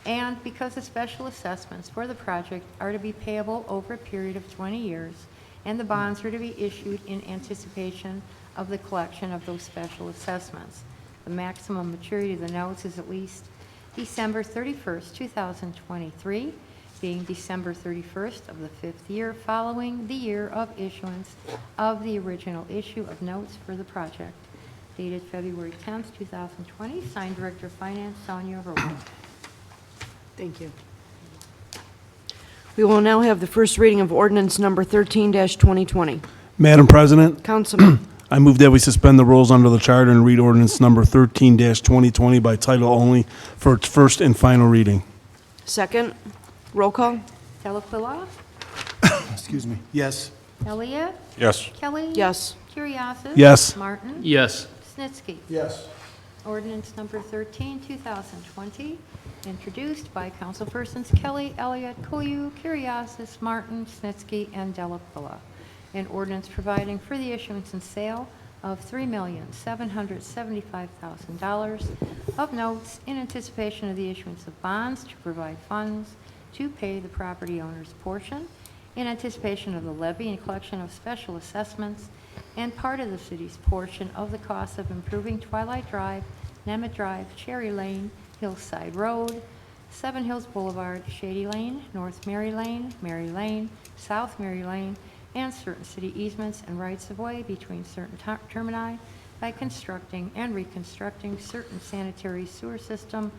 And because the special assessments for the project are to be payable over a period of 20 years, and the bonds are to be issued in anticipation of the collection of those special assessments. The maximum maturity of the notes is at least December 31st, 2023, being December 31st of the fifth year following the year of issuance of the original issue of notes for the project. Dated February 10th, 2020, signed Director of Finance, Sonia Verwell. Thank you. We will now have the first reading of ordinance number 13-2020. Madam President, Councilman, I move that we suspend the rules under the charter and read ordinance number 13-2020 by title only for its first and final reading. second. Roll call? Delaquila, Excuse me. Yes. Elliott, Yes. Kelly. Yes. Curriasis. Yes. Martin. Yes. Snitsky. Yes. Ordinance number 13, 2020, introduced by councilpersons Kelly, Elliott, Koyu, Curriasis, Martin, Snitsky, and Delaquila. An ordinance providing for the issuance and sale of $3,775,000 of notes in anticipation of the issuance of bonds to provide funds to pay the property owner's portion in anticipation of the levy and collection of special assessments and part of the city's portion of the cost of improving Twilight Drive, Nemeth Drive, Cherry Lane, Hillside Road, Seven Hills Boulevard, Shady Lane, North Mary Lane, South Mary Lane, and certain city easements and rights-of-way between certain termini by constructing and reconstructing certain sanitary sewer system,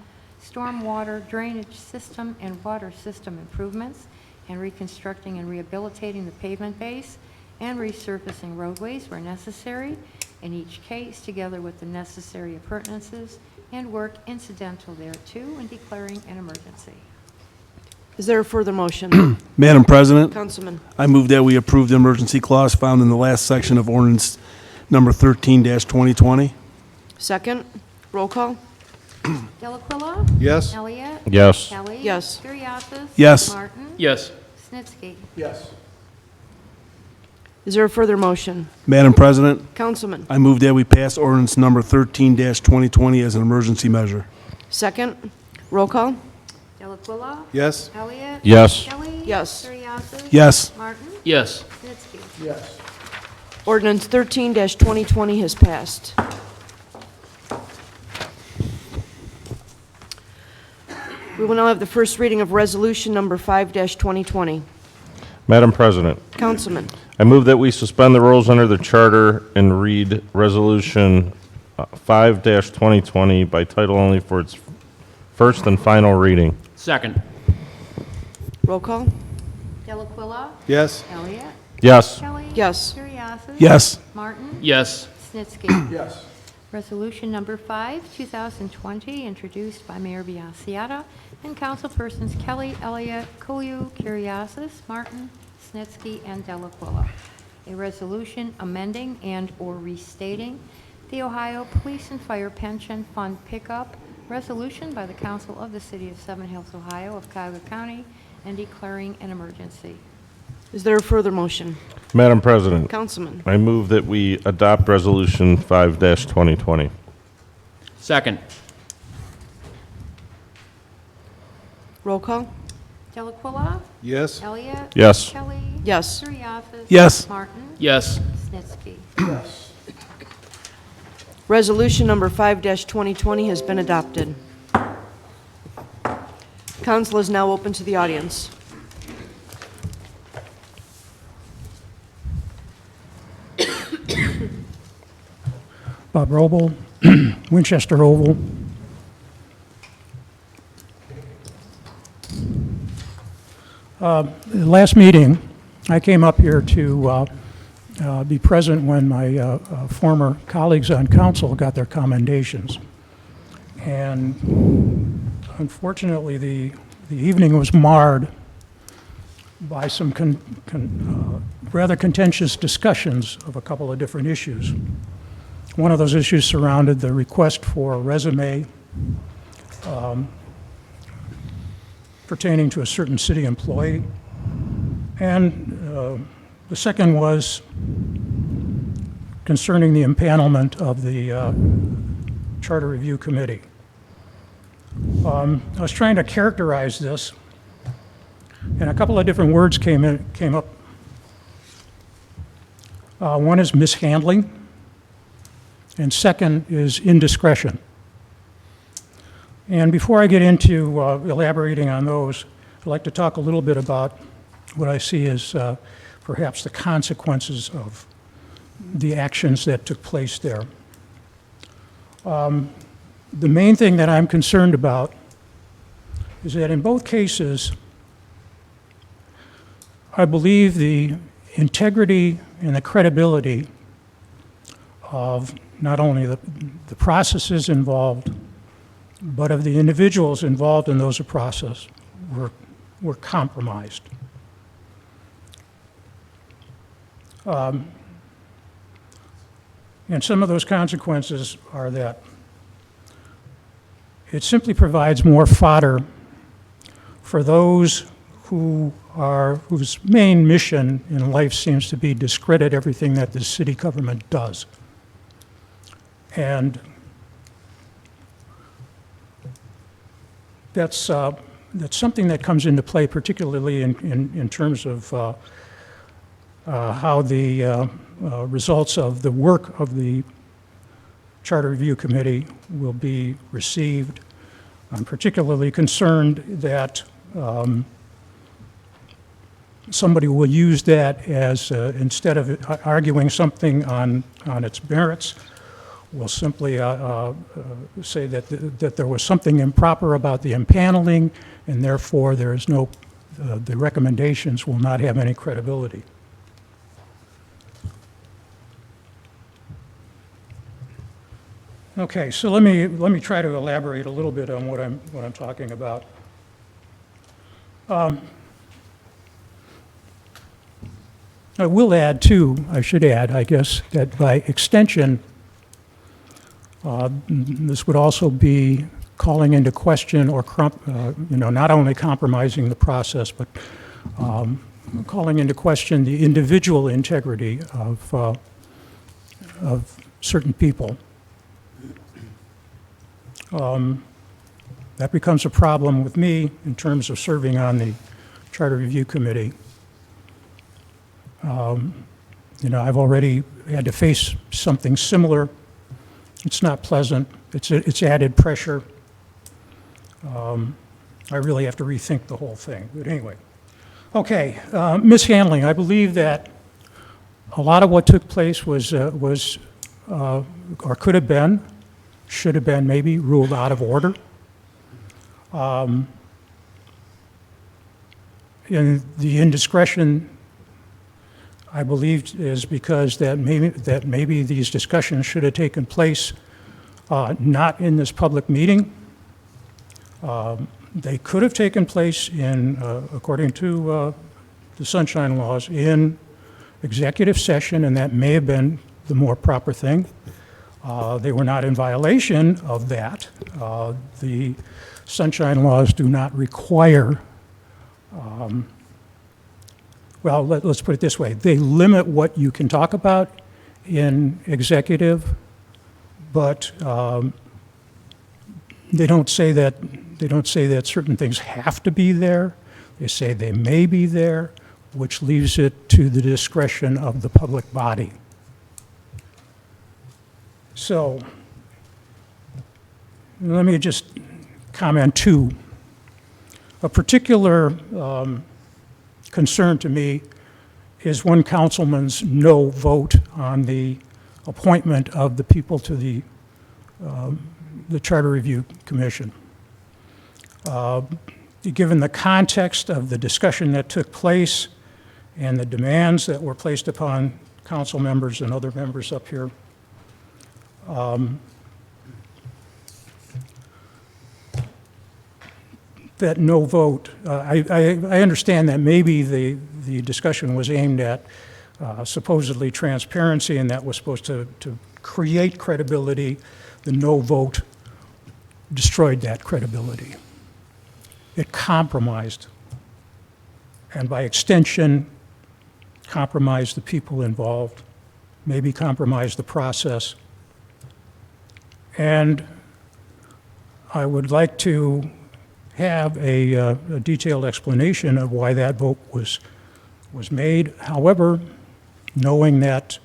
stormwater drainage system, and water system improvements, and reconstructing and rehabilitating the pavement base, and resurfacing roadways where necessary, in each case, together with the necessary appurtenances and work incidental thereto, and declaring an emergency. Is there a further motion? Madam President, Councilman, I move that we approve the emergency clause found in the last section of ordinance number 13-2020. second. Roll call? Delaquila. Yes. Elliott. Yes. Kelly. Yes. Curriasis. Yes. Martin. Yes. Snitsky. Yes. Is there a further motion? Madam President, Councilman, I move that we pass ordinance number 13-2020 as an emergency measure. second. Roll call? Delaquila. Yes. Elliott. Yes. Kelly. Yes. Curriasis. Yes. Martin. Yes. Snitsky. Yes. Ordinance 13-2020 has passed. We will now have the first reading of resolution number 5-2020. Madam President, Councilman, I move that we suspend the rules under the charter and read resolution 5-2020 by title only for its first and final reading. Second. roll call? Delaquila. Yes. Elliott. Yes. Kelly. Yes. Curriasis. Yes. Martin. Yes. Snitsky. Yes. Resolution number 5, 2020, introduced by Mayor Biassiata and councilpersons Kelly, Elliott, Koyu, Curriasis, Martin, Snitsky, and Delaquila. A resolution amending and/or restating the Ohio Police and Fire Pension Fund pickup resolution by the Council of the City of Seven Hills, Ohio of Cuyahoga County, and declaring an emergency. Is there a further motion? Madam President, Councilman, I move that we adopt resolution 5-2020. Second. roll call? Delaquila. Yes. Elliott. Yes. Kelly. Yes. Curriasis. Yes. Martin. Yes. Snitsky. Yes. Resolution number 5-2020 has been adopted. Council is now open to the audience. Bob Roble, Winchester Oval. Last meeting, I came up here to be present when my former colleagues on council got their commendations. And unfortunately, the evening was marred by some rather contentious discussions of a couple of different issues. One of those issues surrounded the request for a resume pertaining to a certain city employee. And the second was concerning the empanelment of the Charter Review Committee. I was trying to characterize this, and a couple of different words came up. One is mishandling, and second is indiscretion. And before I get into elaborating on those, I'd like to talk a little bit about what I see as perhaps the consequences of the actions that took place there. The main thing that I'm concerned about is that in both cases, I believe the integrity and the credibility of not only the processes involved, but of the individuals involved in those processes were compromised. And some of those consequences are that it simply provides more fodder for those whose main mission in life seems to be discredit everything that the city government does. And that's something that comes into play, particularly in terms of how the results of the work of the Charter Review Committee will be received. I'm particularly concerned that somebody will use that as, instead of arguing something on its merits, will simply say that there was something improper about the impaneling, and therefore there is no, the recommendations will not have any credibility. Okay, so let me try to elaborate a little bit on what I'm talking about. I will add too, I should add, I guess, that by extension, this would also be calling into question or, not only compromising the process, but calling into question the individual integrity of certain people. That becomes a problem with me in terms of serving on the Charter Review Committee. I've already had to face something similar. It's not pleasant. It's added pressure. I really have to rethink the whole thing. But anyway, okay, mishandling. I believe that a lot of what took place was or could have been, should have been maybe, ruled out of order. And the indiscretion, I believe, is because that maybe these discussions should have taken place not in this public meeting. They could have taken place according to the Sunshine Laws, in executive session, and that may have been the more proper thing. They were not in violation of that. The Sunshine Laws do not require, well, let's put it this way. They limit what you can talk about in executive, but they don't say that certain things have to be there. They say they may be there, which leaves it to the discretion of the public body. So let me just comment too. A particular concern to me is one councilman's no vote on the appointment of the people to the Charter Review Commission. given the context of the discussion that took place and the demands that were placed upon council members and other members up here, that no vote, I understand that maybe the discussion was aimed at supposedly transparency, and that was supposed to create credibility. The no vote destroyed that credibility. It compromised, and by extension, compromised the people involved, maybe compromised the process. And I would like to have a detailed explanation of why that vote was made. However, knowing that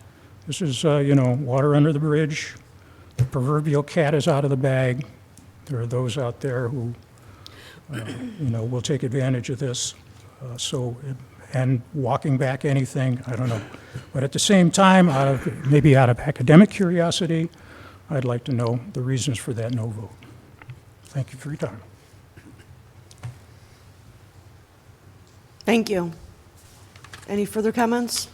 this is, water under the bridge, the proverbial cat is out of the bag, there are those out there who, will take advantage of this. And walking back anything, I don't know. But at the same time, maybe out of academic curiosity, I'd like to know the reasons for that no vote. Thank you for your time. Thank you. Any further comments?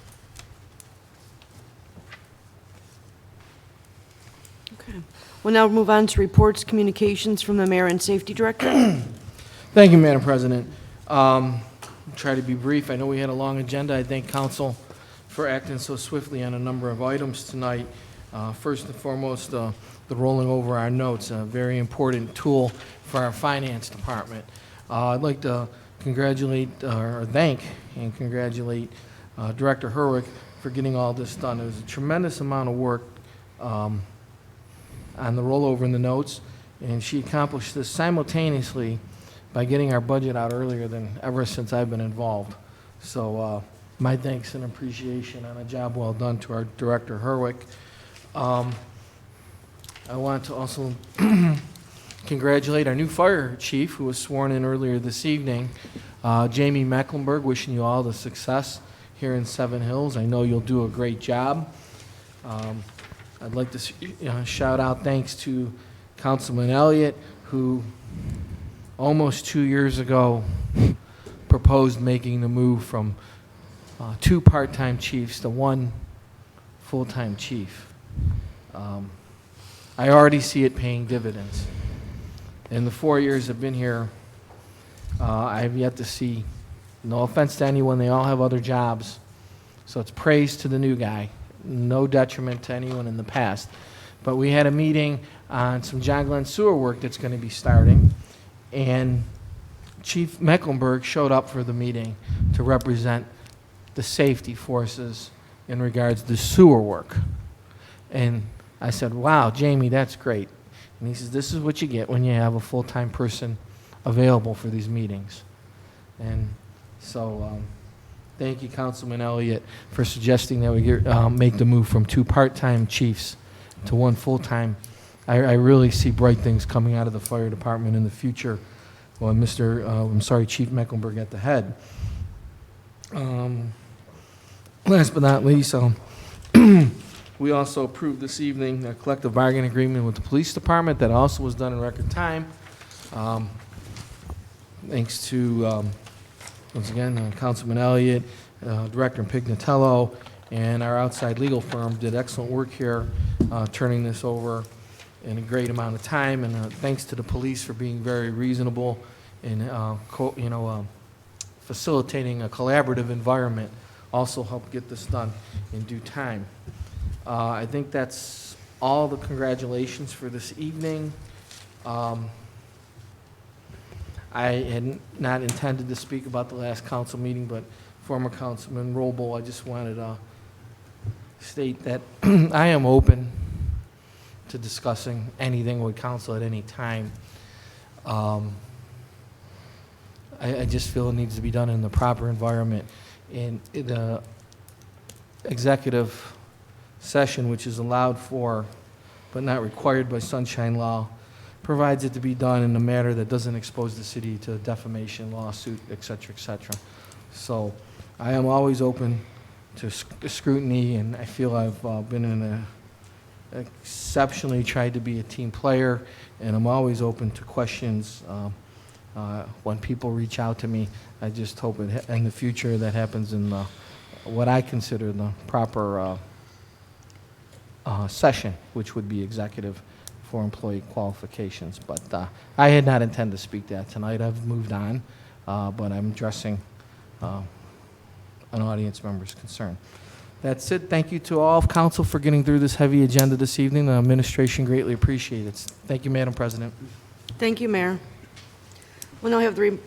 Okay. We'll now move on to reports, communications from the mayor and safety director. Thank you, Madam President. I'll try to be brief. I know we had a long agenda. I thank council for acting so swiftly on a number of items tonight. First and foremost, the rolling over our notes, a very important tool for our finance department. I'd like to congratulate, or thank and congratulate Director Herwick for getting all this done. It was a tremendous amount of work on the rollover in the notes, and she accomplished this simultaneously by getting our budget out earlier than ever since I've been involved. So my thanks and appreciation on a job well done to our Director Herwick. I want to also congratulate our new fire chief, who was sworn in earlier this evening, Jamie Mecklenburg. Wishing you all the success here in Seven Hills. I know you'll do a great job. I'd like to shout out thanks to Councilman Elliott, who almost 2 years ago proposed making the move from 2 part-time chiefs to 1 full-time chief. I already see it paying dividends. In the 4 years I've been here, I've yet to see, no offense to anyone, they all have other jobs. So it's praise to the new guy, no detriment to anyone in the past. But we had a meeting on some John Glenn sewer work that's going to be starting, and Chief Mecklenburg showed up for the meeting to represent the safety forces in regards to sewer work. And I said, wow, Jamie, that's great. And he says, this is what you get when you have a full-time person available for these meetings. And so thank you, Councilman Elliott, for suggesting that we make the move from 2 part-time chiefs to 1 full-time. I really see bright things coming out of the fire department in the future. Well, Chief Mecklenburg at the head. Last but not least, we also approved this evening a collective bargaining agreement with the police department that also was done in record time. Thanks to, once again, Councilman Elliott, Director Pignatello, and our outside legal firm did excellent work here, turning this over in a great amount of time. And thanks to the police for being very reasonable and facilitating a collaborative environment. Also helped get this done in due time. I think that's all the congratulations for this evening. I had not intended to speak about the last council meeting, but former Councilman Roble, I just wanted to state that I am open to discussing anything with council at any time. I just feel it needs to be done in the proper environment. And the executive session, which is allowed for but not required by Sunshine Law, provides it to be done in a manner that doesn't expose the city to defamation, lawsuit, et cetera, et cetera. So I am always open to scrutiny, and I feel I've been in exceptionally tried to be a team player, and I'm always open to questions When people reach out to me, I just hope in the future that happens in what I consider the proper session, which would be executive for employee qualifications. But I had not intended to speak that tonight. I've moved on, but I'm addressing an audience member's concern. That's it. Thank you to all of council for getting through this heavy agenda this evening. The administration greatly appreciates it. Thank you, Madam President. Thank you, Mayor. We'll now have the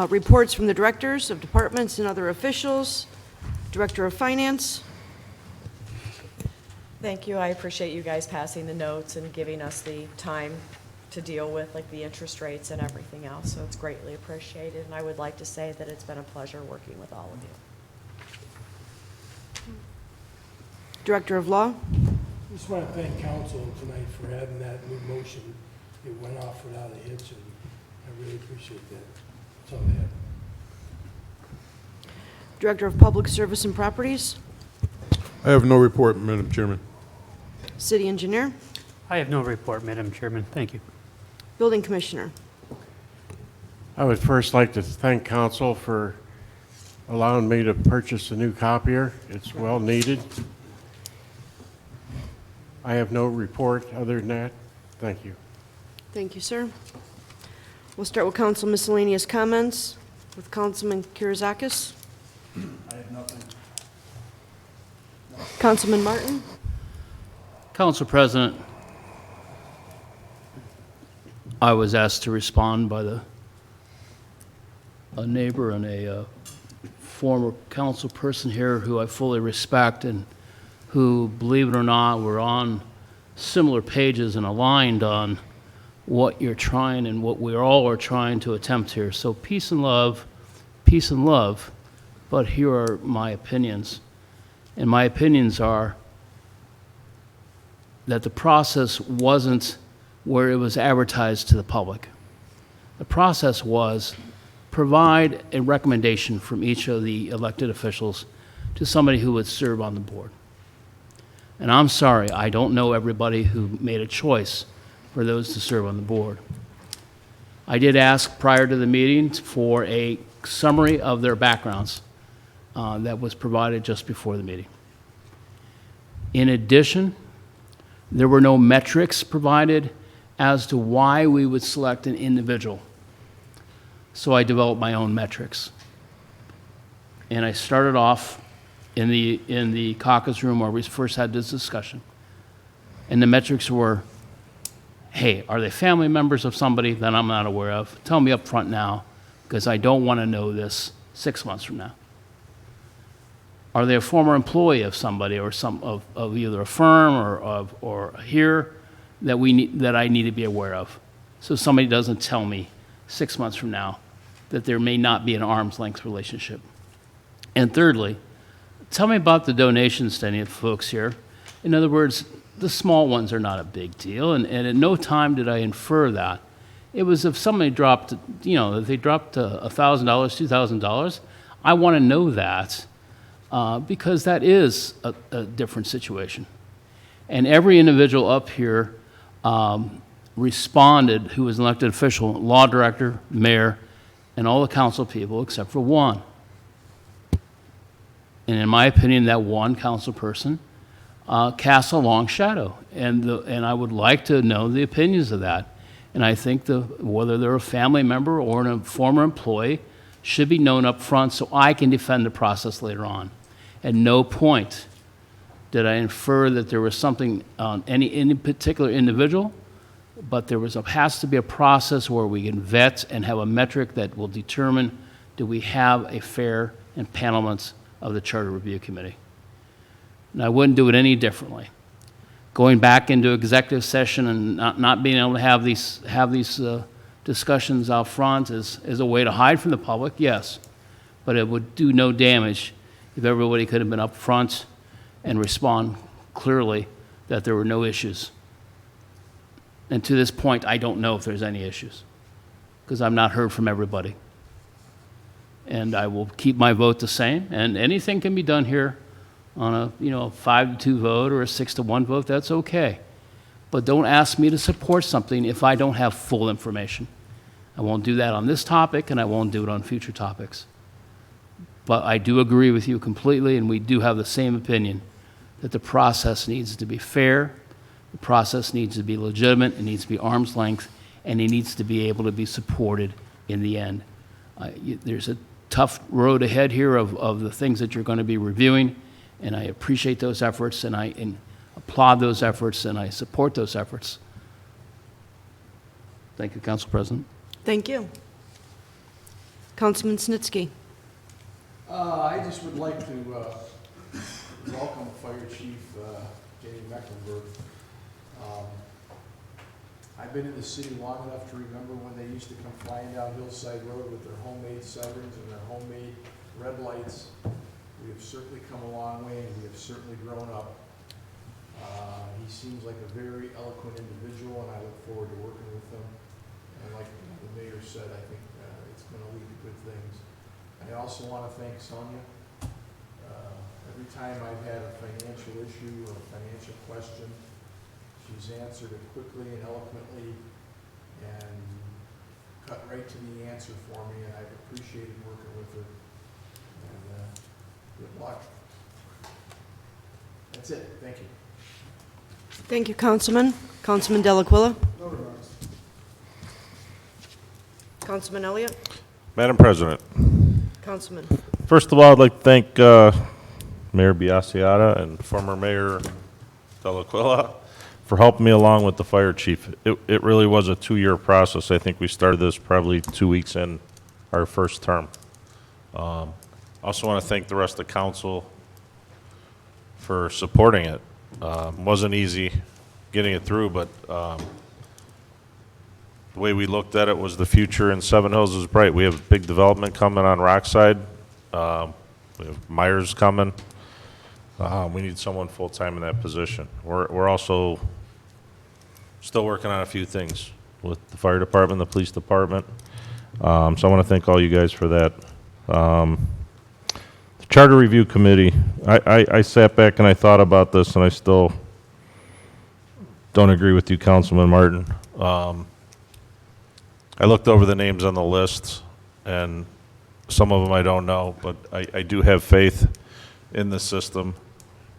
reports from the directors of departments and other officials. Director of Finance. Thank you. I appreciate you guys passing the notes and giving us the time to deal with, like, the interest rates and everything else, so it's greatly appreciated. And I would like to say that it's been a pleasure working with all of you. Director of Law. Just want to thank council tonight for having that new motion. It went off without a hitch, and I really appreciate that. That's all I have. Director of Public Service and Properties. I have no report, Madam Chairman. City Engineer. I have no report, Madam Chairman. Thank you. Building Commissioner. I would first like to thank council for allowing me to purchase a new copier. It's well needed. I have no report other than that. Thank you. Thank you, sir. We'll start with council miscellaneous comments with Councilman Kurizakis. I have nothing. Councilman Martin. Council President, I was asked to respond by a neighbor and a former council person here who I fully respect and who, believe it or not, were on similar pages and aligned on what you're trying and what we all are trying to attempt here. So peace and love, but here are my opinions. And my opinions are that the process wasn't where it was advertised to the public. The process was provide a recommendation from each of the elected officials to somebody who would serve on the board. And I'm sorry, I don't know everybody who made a choice for those to serve on the board. I did ask prior to the meeting for a summary of their backgrounds that was provided just before the meeting. In addition, there were no metrics provided as to why we would select an individual. So I developed my own metrics. And I started off in the caucus room where we first had this discussion. And the metrics were, hey, are they family members of somebody that I'm not aware of? Tell me up front now, because I don't want to know this 6 months from now. Are they a former employee of somebody or of either a firm or here that I need to be aware of? So somebody doesn't tell me 6 months from now that there may not be an arm's length relationship. And thirdly, tell me about the donations to any of the folks here. In other words, the small ones are not a big deal, and at no time did I infer that. It was if somebody dropped, if they dropped $1,000, $2,000, I want to know that because that is a different situation. And every individual up here responded who was an elected official, law director, mayor, and all the council people except for one. And in my opinion, that one council person casts a long shadow. And I would like to know the opinions of that. And I think whether they're a family member or a former employee should be known up front so I can defend the process later on. At no point did I infer that there was something on any particular individual, but there has to be a process where we can vet and have a metric that will determine do we have a fair empanelment of the Charter Review Committee. And I wouldn't do it any differently. Going back into executive session and not being able to have these discussions out front is a way to hide from the public, yes, but it would do no damage if everybody could have been up front and respond clearly that there were no issues. And to this point, I don't know if there's any issues because I've not heard from everybody. And I will keep my vote the same, and anything can be done here on a 5-2 vote or a 6-1 vote, that's okay. But don't ask me to support something if I don't have full information. I won't do that on this topic, and I won't do it on future topics. But I do agree with you completely, and we do have the same opinion, that the process needs to be fair, the process needs to be legitimate, it needs to be arm's length, and it needs to be able to be supported in the end. There's a tough road ahead here of the things that you're going to be reviewing, and I appreciate those efforts, and I applaud those efforts, and I support those efforts. Thank you, Council President. Thank you. Councilman Snitsky. I just would like to welcome Fire Chief Jamie Mecklenburg. I've been in the city long enough to remember when they used to come flying down Hillside Road with their homemade sirens and their homemade red lights. We have certainly come a long way, and we have certainly grown up. He seems like a very eloquent individual, and I look forward to working with him. And like the mayor said, I think it's going to lead to good things. I also want to thank Sonia. Every time I've had a financial issue or a financial question, she's answered it quickly and eloquently and cut right to the answer for me, and I've appreciated working with her. And good luck. That's it. Thank you. Thank you, Councilman. Councilman Delaquila. No remarks. Councilman Elliott. Madam President, Councilman. first of all, I'd like to thank Mayor Biassiata and former Mayor Delaquila for helping me along with the fire chief. It really was a 2-year process. I think we started this probably 2 weeks in our first term. Also want to thank the rest of the council for supporting it. Wasn't easy getting it through, but the way we looked at it was the future in Seven Hills is bright. We have big development coming on Rockside. We have Myers coming. We need someone full-time in that position. We're also still working on a few things with the fire department, the police department. So I want to thank all you guys for that. The Charter Review Committee, I sat back and I thought about this, and I still don't agree with you, Councilman Martin. I looked over the names on the list, and some of them I don't know, but I do have faith in the system.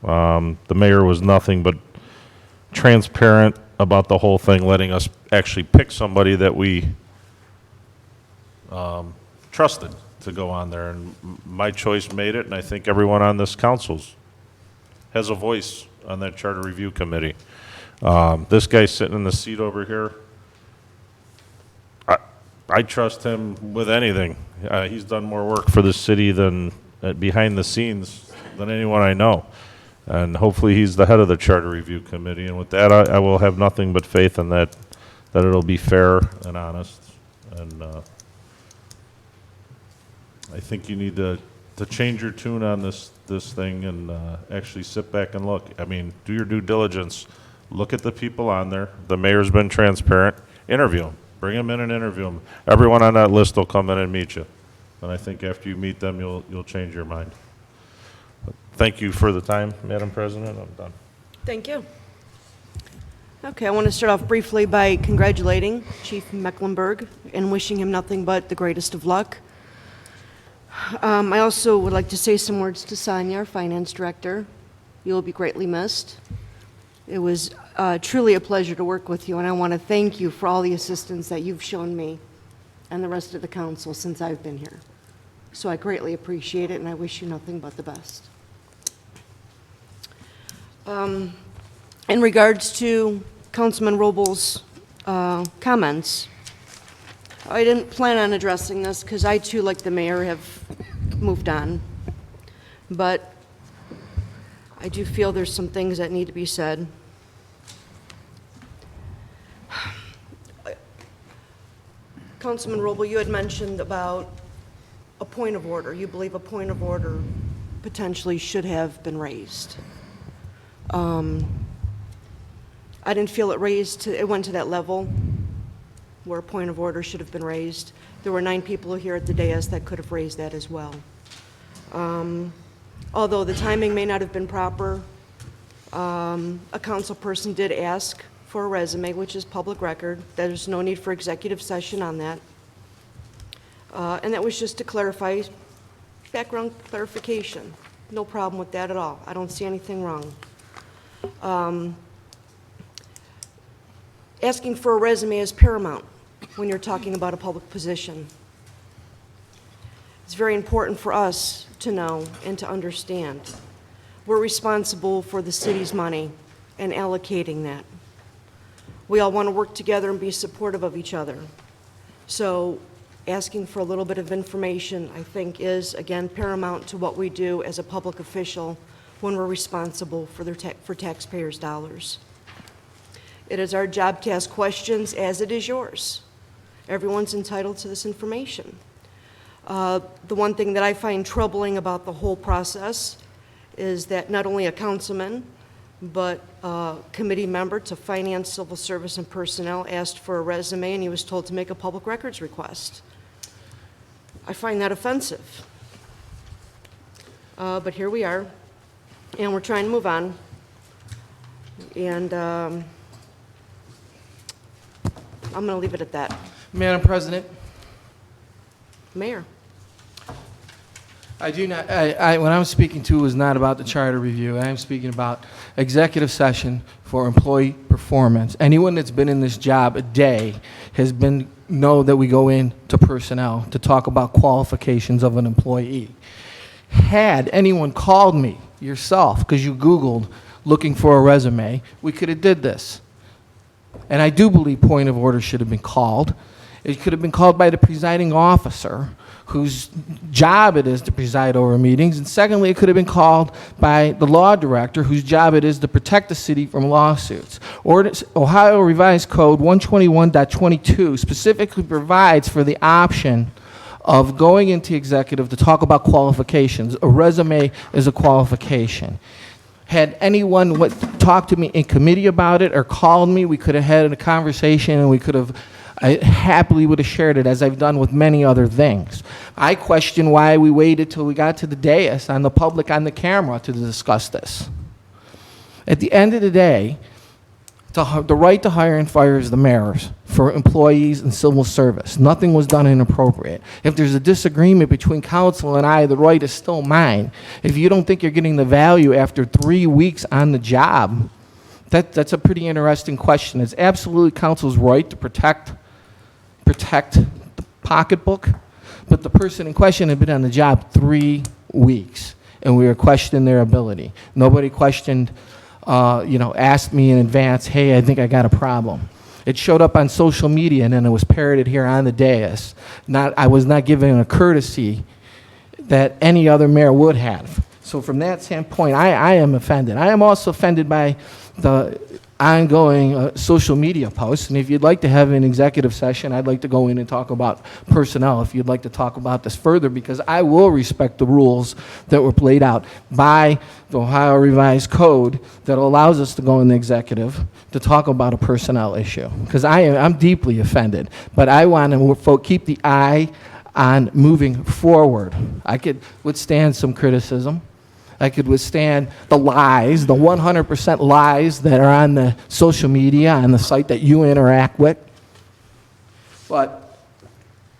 The mayor was nothing but transparent about the whole thing, letting us actually pick somebody that we trusted to go on there, and my choice made it, and I think everyone on this council has a voice on that Charter Review Committee. This guy sitting in the seat over here, I trust him with anything. He's done more work for the city than behind the scenes than anyone I know. And hopefully he's the head of the Charter Review Committee. And with that, I will have nothing but faith in that it'll be fair and honest. And I think you need to change your tune on this thing and actually sit back and look. I mean, do your due diligence. Look at the people on there. The mayor's been transparent. Interview them. Bring them in and interview them. Everyone on that list will come in and meet you. And I think after you meet them, you'll change your mind. But thank you for the time, Madam President. I'm done. Thank you. Okay, I want to start off briefly by congratulating Chief Mecklenburg and wishing him nothing but the greatest of luck. I also would like to say some words to Sonia, our Finance Director. You will be greatly missed. It was truly a pleasure to work with you, and I want to thank you for all the assistance that you've shown me and the rest of the council since I've been here. So I greatly appreciate it, and I wish you nothing but the best. In regards to Councilman Robles' comments, I didn't plan on addressing this because I too, like the mayor, have moved on. But I do feel there's some things that need to be said. Councilman Robles, you had mentioned about a point of order. You believe a point of order potentially should have been raised. I didn't feel it went to that level where a point of order should have been raised. There were 9 people here at the dais that could have raised that as well. Although the timing may not have been proper, a council person did ask for a resume, which is public record. There's no need for executive session on that. And that was just to clarify, background clarification. No problem with that at all. I don't see anything wrong. Asking for a resume is paramount when you're talking about a public position. It's very important for us to know and to understand. We're responsible for the city's money and allocating that. We all want to work together and be supportive of each other. So asking for a little bit of information, I think, is, again, paramount to what we do as a public official when we're responsible for taxpayers' dollars. It is our job to ask questions, as it is yours. Everyone's entitled to this information. The one thing that I find troubling about the whole process is that not only a councilman, but a committee member to Finance, Civil Service, and Personnel asked for a resume, and he was told to make a public records request. I find that offensive. But here we are, and we're trying to move on. And I'm going to leave it at that. Madam President, Mayor. I do not, what I'm speaking to is not about the charter review. I am speaking about executive session for employee performance. Anyone that's been in this job a day know that we go into personnel to talk about qualifications of an employee. Had anyone called me, yourself, because you Googled looking for a resume, we could have did this. And I do believe point of order should have been called. It could have been called by the presiding officer, whose job it is to preside over meetings. And secondly, it could have been called by the law director, whose job it is to protect the city from lawsuits. Ohio Revised Code 121.22 specifically provides for the option of going into executive to talk about qualifications. A resume is a qualification. Had anyone talked to me in committee about it or called me, we could have had a conversation, and we could have, I happily would have shared it, as I've done with many other things. I question why we waited till we got to the dais on the public on the camera to discuss this. At the end of the day, the right to hire and fire is the mayor's for employees and civil service. Nothing was done inappropriate. If there's a disagreement between council and I, the right is still mine. If you don't think you're getting the value after 3 weeks on the job, that's a pretty interesting question. It's absolutely council's right to protect the pocketbook, but the person in question had been on the job 3 weeks, and we were questioning their ability. Nobody questioned, asked me in advance, hey, I think I got a problem. It showed up on social media, and then it was parroted here on the dais. I was not given a courtesy that any other mayor would have. So from that standpoint, I am offended. I am also offended by the ongoing social media posts. And if you'd like to have an executive session, I'd like to go in and talk about personnel if you'd like to talk about this further, because I will respect the rules that were laid out by the Ohio Revised Code that allows us to go in the executive to talk about a personnel issue. Because I'm deeply offended, but I want to keep the eye on moving forward. I could withstand some criticism. I could withstand the lies, the 100% lies that are on the social media, on the site that you interact with. But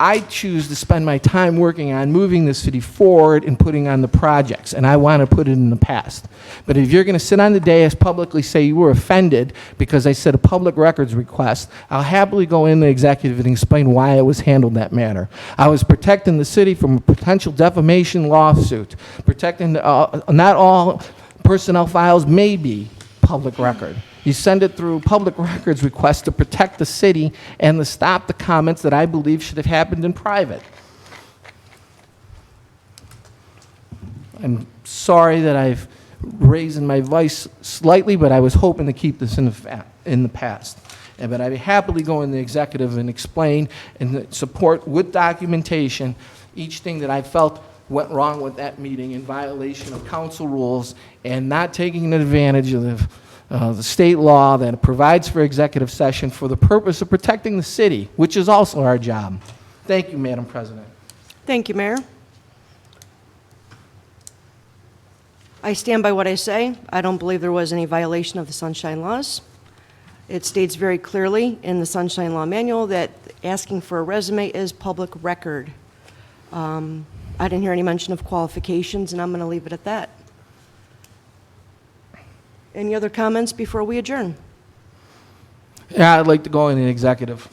I choose to spend my time working on moving the city forward and putting on the projects, and I want to put it in the past. But if you're going to sit on the dais publicly say you were offended because I said a public records request, I'll happily go in the executive and explain why it was handled that manner. I was protecting the city from a potential defamation lawsuit, protecting not all personnel files may be public record. You send it through public records request to protect the city and to stop the comments that I believe should have happened in private. I'm sorry that I've raised my voice slightly, but I was hoping to keep this in the past. But I'd happily go in the executive and explain and support with documentation each thing that I felt went wrong with that meeting in violation of council rules and not taking advantage of the state law that provides for executive session for the purpose of protecting the city, which is also our job. Thank you, Madam President. Thank you, Mayor. I stand by what I say. I don't believe there was any violation of the Sunshine Laws. It states very clearly in the Sunshine Law Manual that asking for a resume is public record. I didn't hear any mention of qualifications, and I'm going to leave it at that. Any other comments before we adjourn? Yeah, I'd like to go in an executive.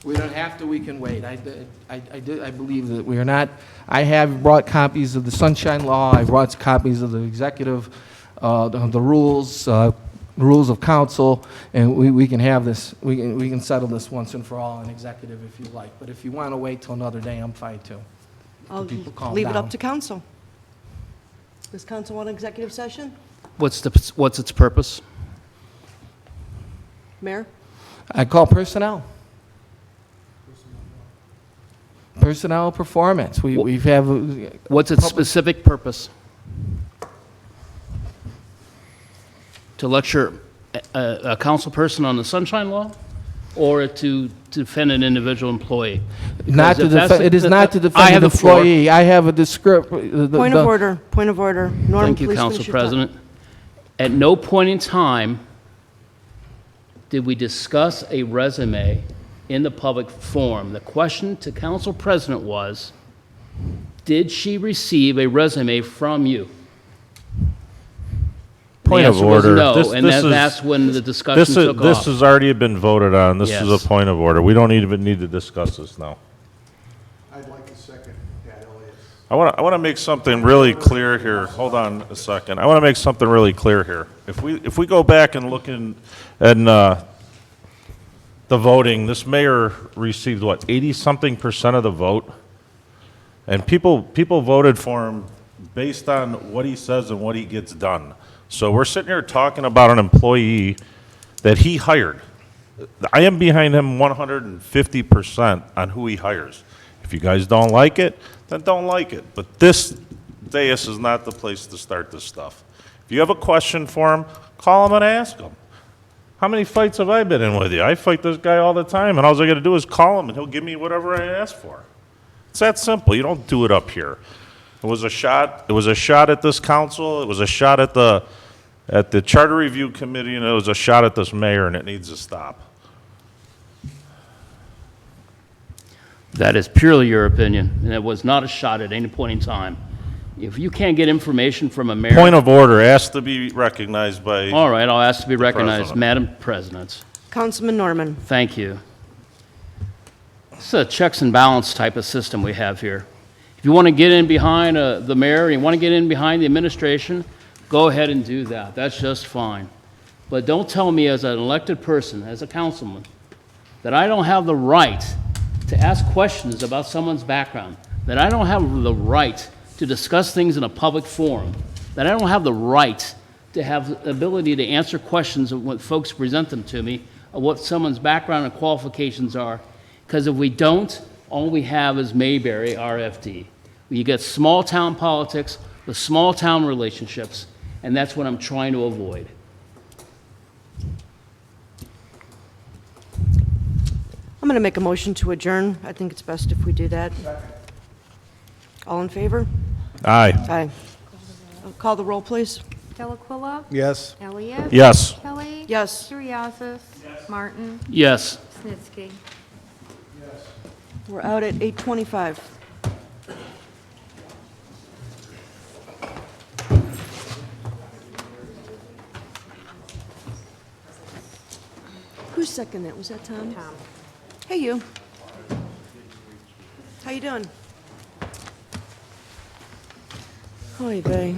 We don't have to, we can wait. I believe that we are not, I have brought copies of the Sunshine Law, I brought copies of the executive, the rules of council, and we can have this, we can settle this once and for all in executive if you like. But if you want to wait till another day, I'm fine too. I'll People calm leave it down. up to council. Does council want an executive session? What's its purpose? Mayor? I call personnel. Personnel performance. We have. What's its specific purpose? To lecture a council person on the Sunshine Law, or to defend an individual employee? Not to Because if that's defend, the- it is the- not to I defend have an the floor. employee. I have a descript. Point of order, point of order. Norm, Thank you, please Council finish your thought. President. At no point in time did we discuss a resume in the public forum. The question to Council President was, did she receive a resume from you? Point of The answer was order. no, This- and this is- that's when the discussion took This off. has already been voted on. This is Yes. a point of order. We don't even need to discuss this now. I'd like to second Pat Elliott's. I want to make something really clear here. Hold on a second. I want to make something really clear here. If we go back and look in the voting, this mayor received, what, 80-something% of the vote? And people voted for him based on what he says and what he gets done. So we're sitting here talking about an employee that he hired. I am behind him 150% on who he hires. If you guys don't like it, then don't like it. But this dais is not the place to start this stuff. If you have a question for him, call him and ask him. How many fights have I been in with you? I fight this guy all the time, and all I got to do is call him, and he'll give me whatever I ask for. It's that simple. You don't do it up here. It was a shot. It was a shot at this council. It was a shot at the Charter Review Committee, and it was a shot at this mayor, and it needs to stop. That is purely your opinion, and it was not a shot at any point in time. If you can't get information from a mayor... Point of order. Asked to be recognized by... All right, I'll ask to be recognized. President. Madam President, Councilman Norman. thank you. This is a checks and balance type of system we have here. If you want to get in behind the mayor, and you want to get in behind the administration, go ahead and do that. That's just fine. But don't tell me as an elected person, as a councilman, that I don't have the right to ask questions about someone's background, that I don't have the right to discuss things in a public forum, that I don't have the right to have the ability to answer questions of when folks present them to me, of what someone's background and qualifications are. Because if we don't, all we have is Mayberry RFD. You get small-town politics with small-town relationships, and that's what I'm trying to avoid. I'm going to make a motion to adjourn. I think it's best if we do that. All in favor? Aye. Aye. Call the roll, please. Delaquila. Yes. Elliott. Yes. Kelly. Yes. Curriasis. Martin. Yes. Snitsky. We're out at 8:25. Who's second that? Was that Tom? Tom. Hey, you. How you doing? Oy vey.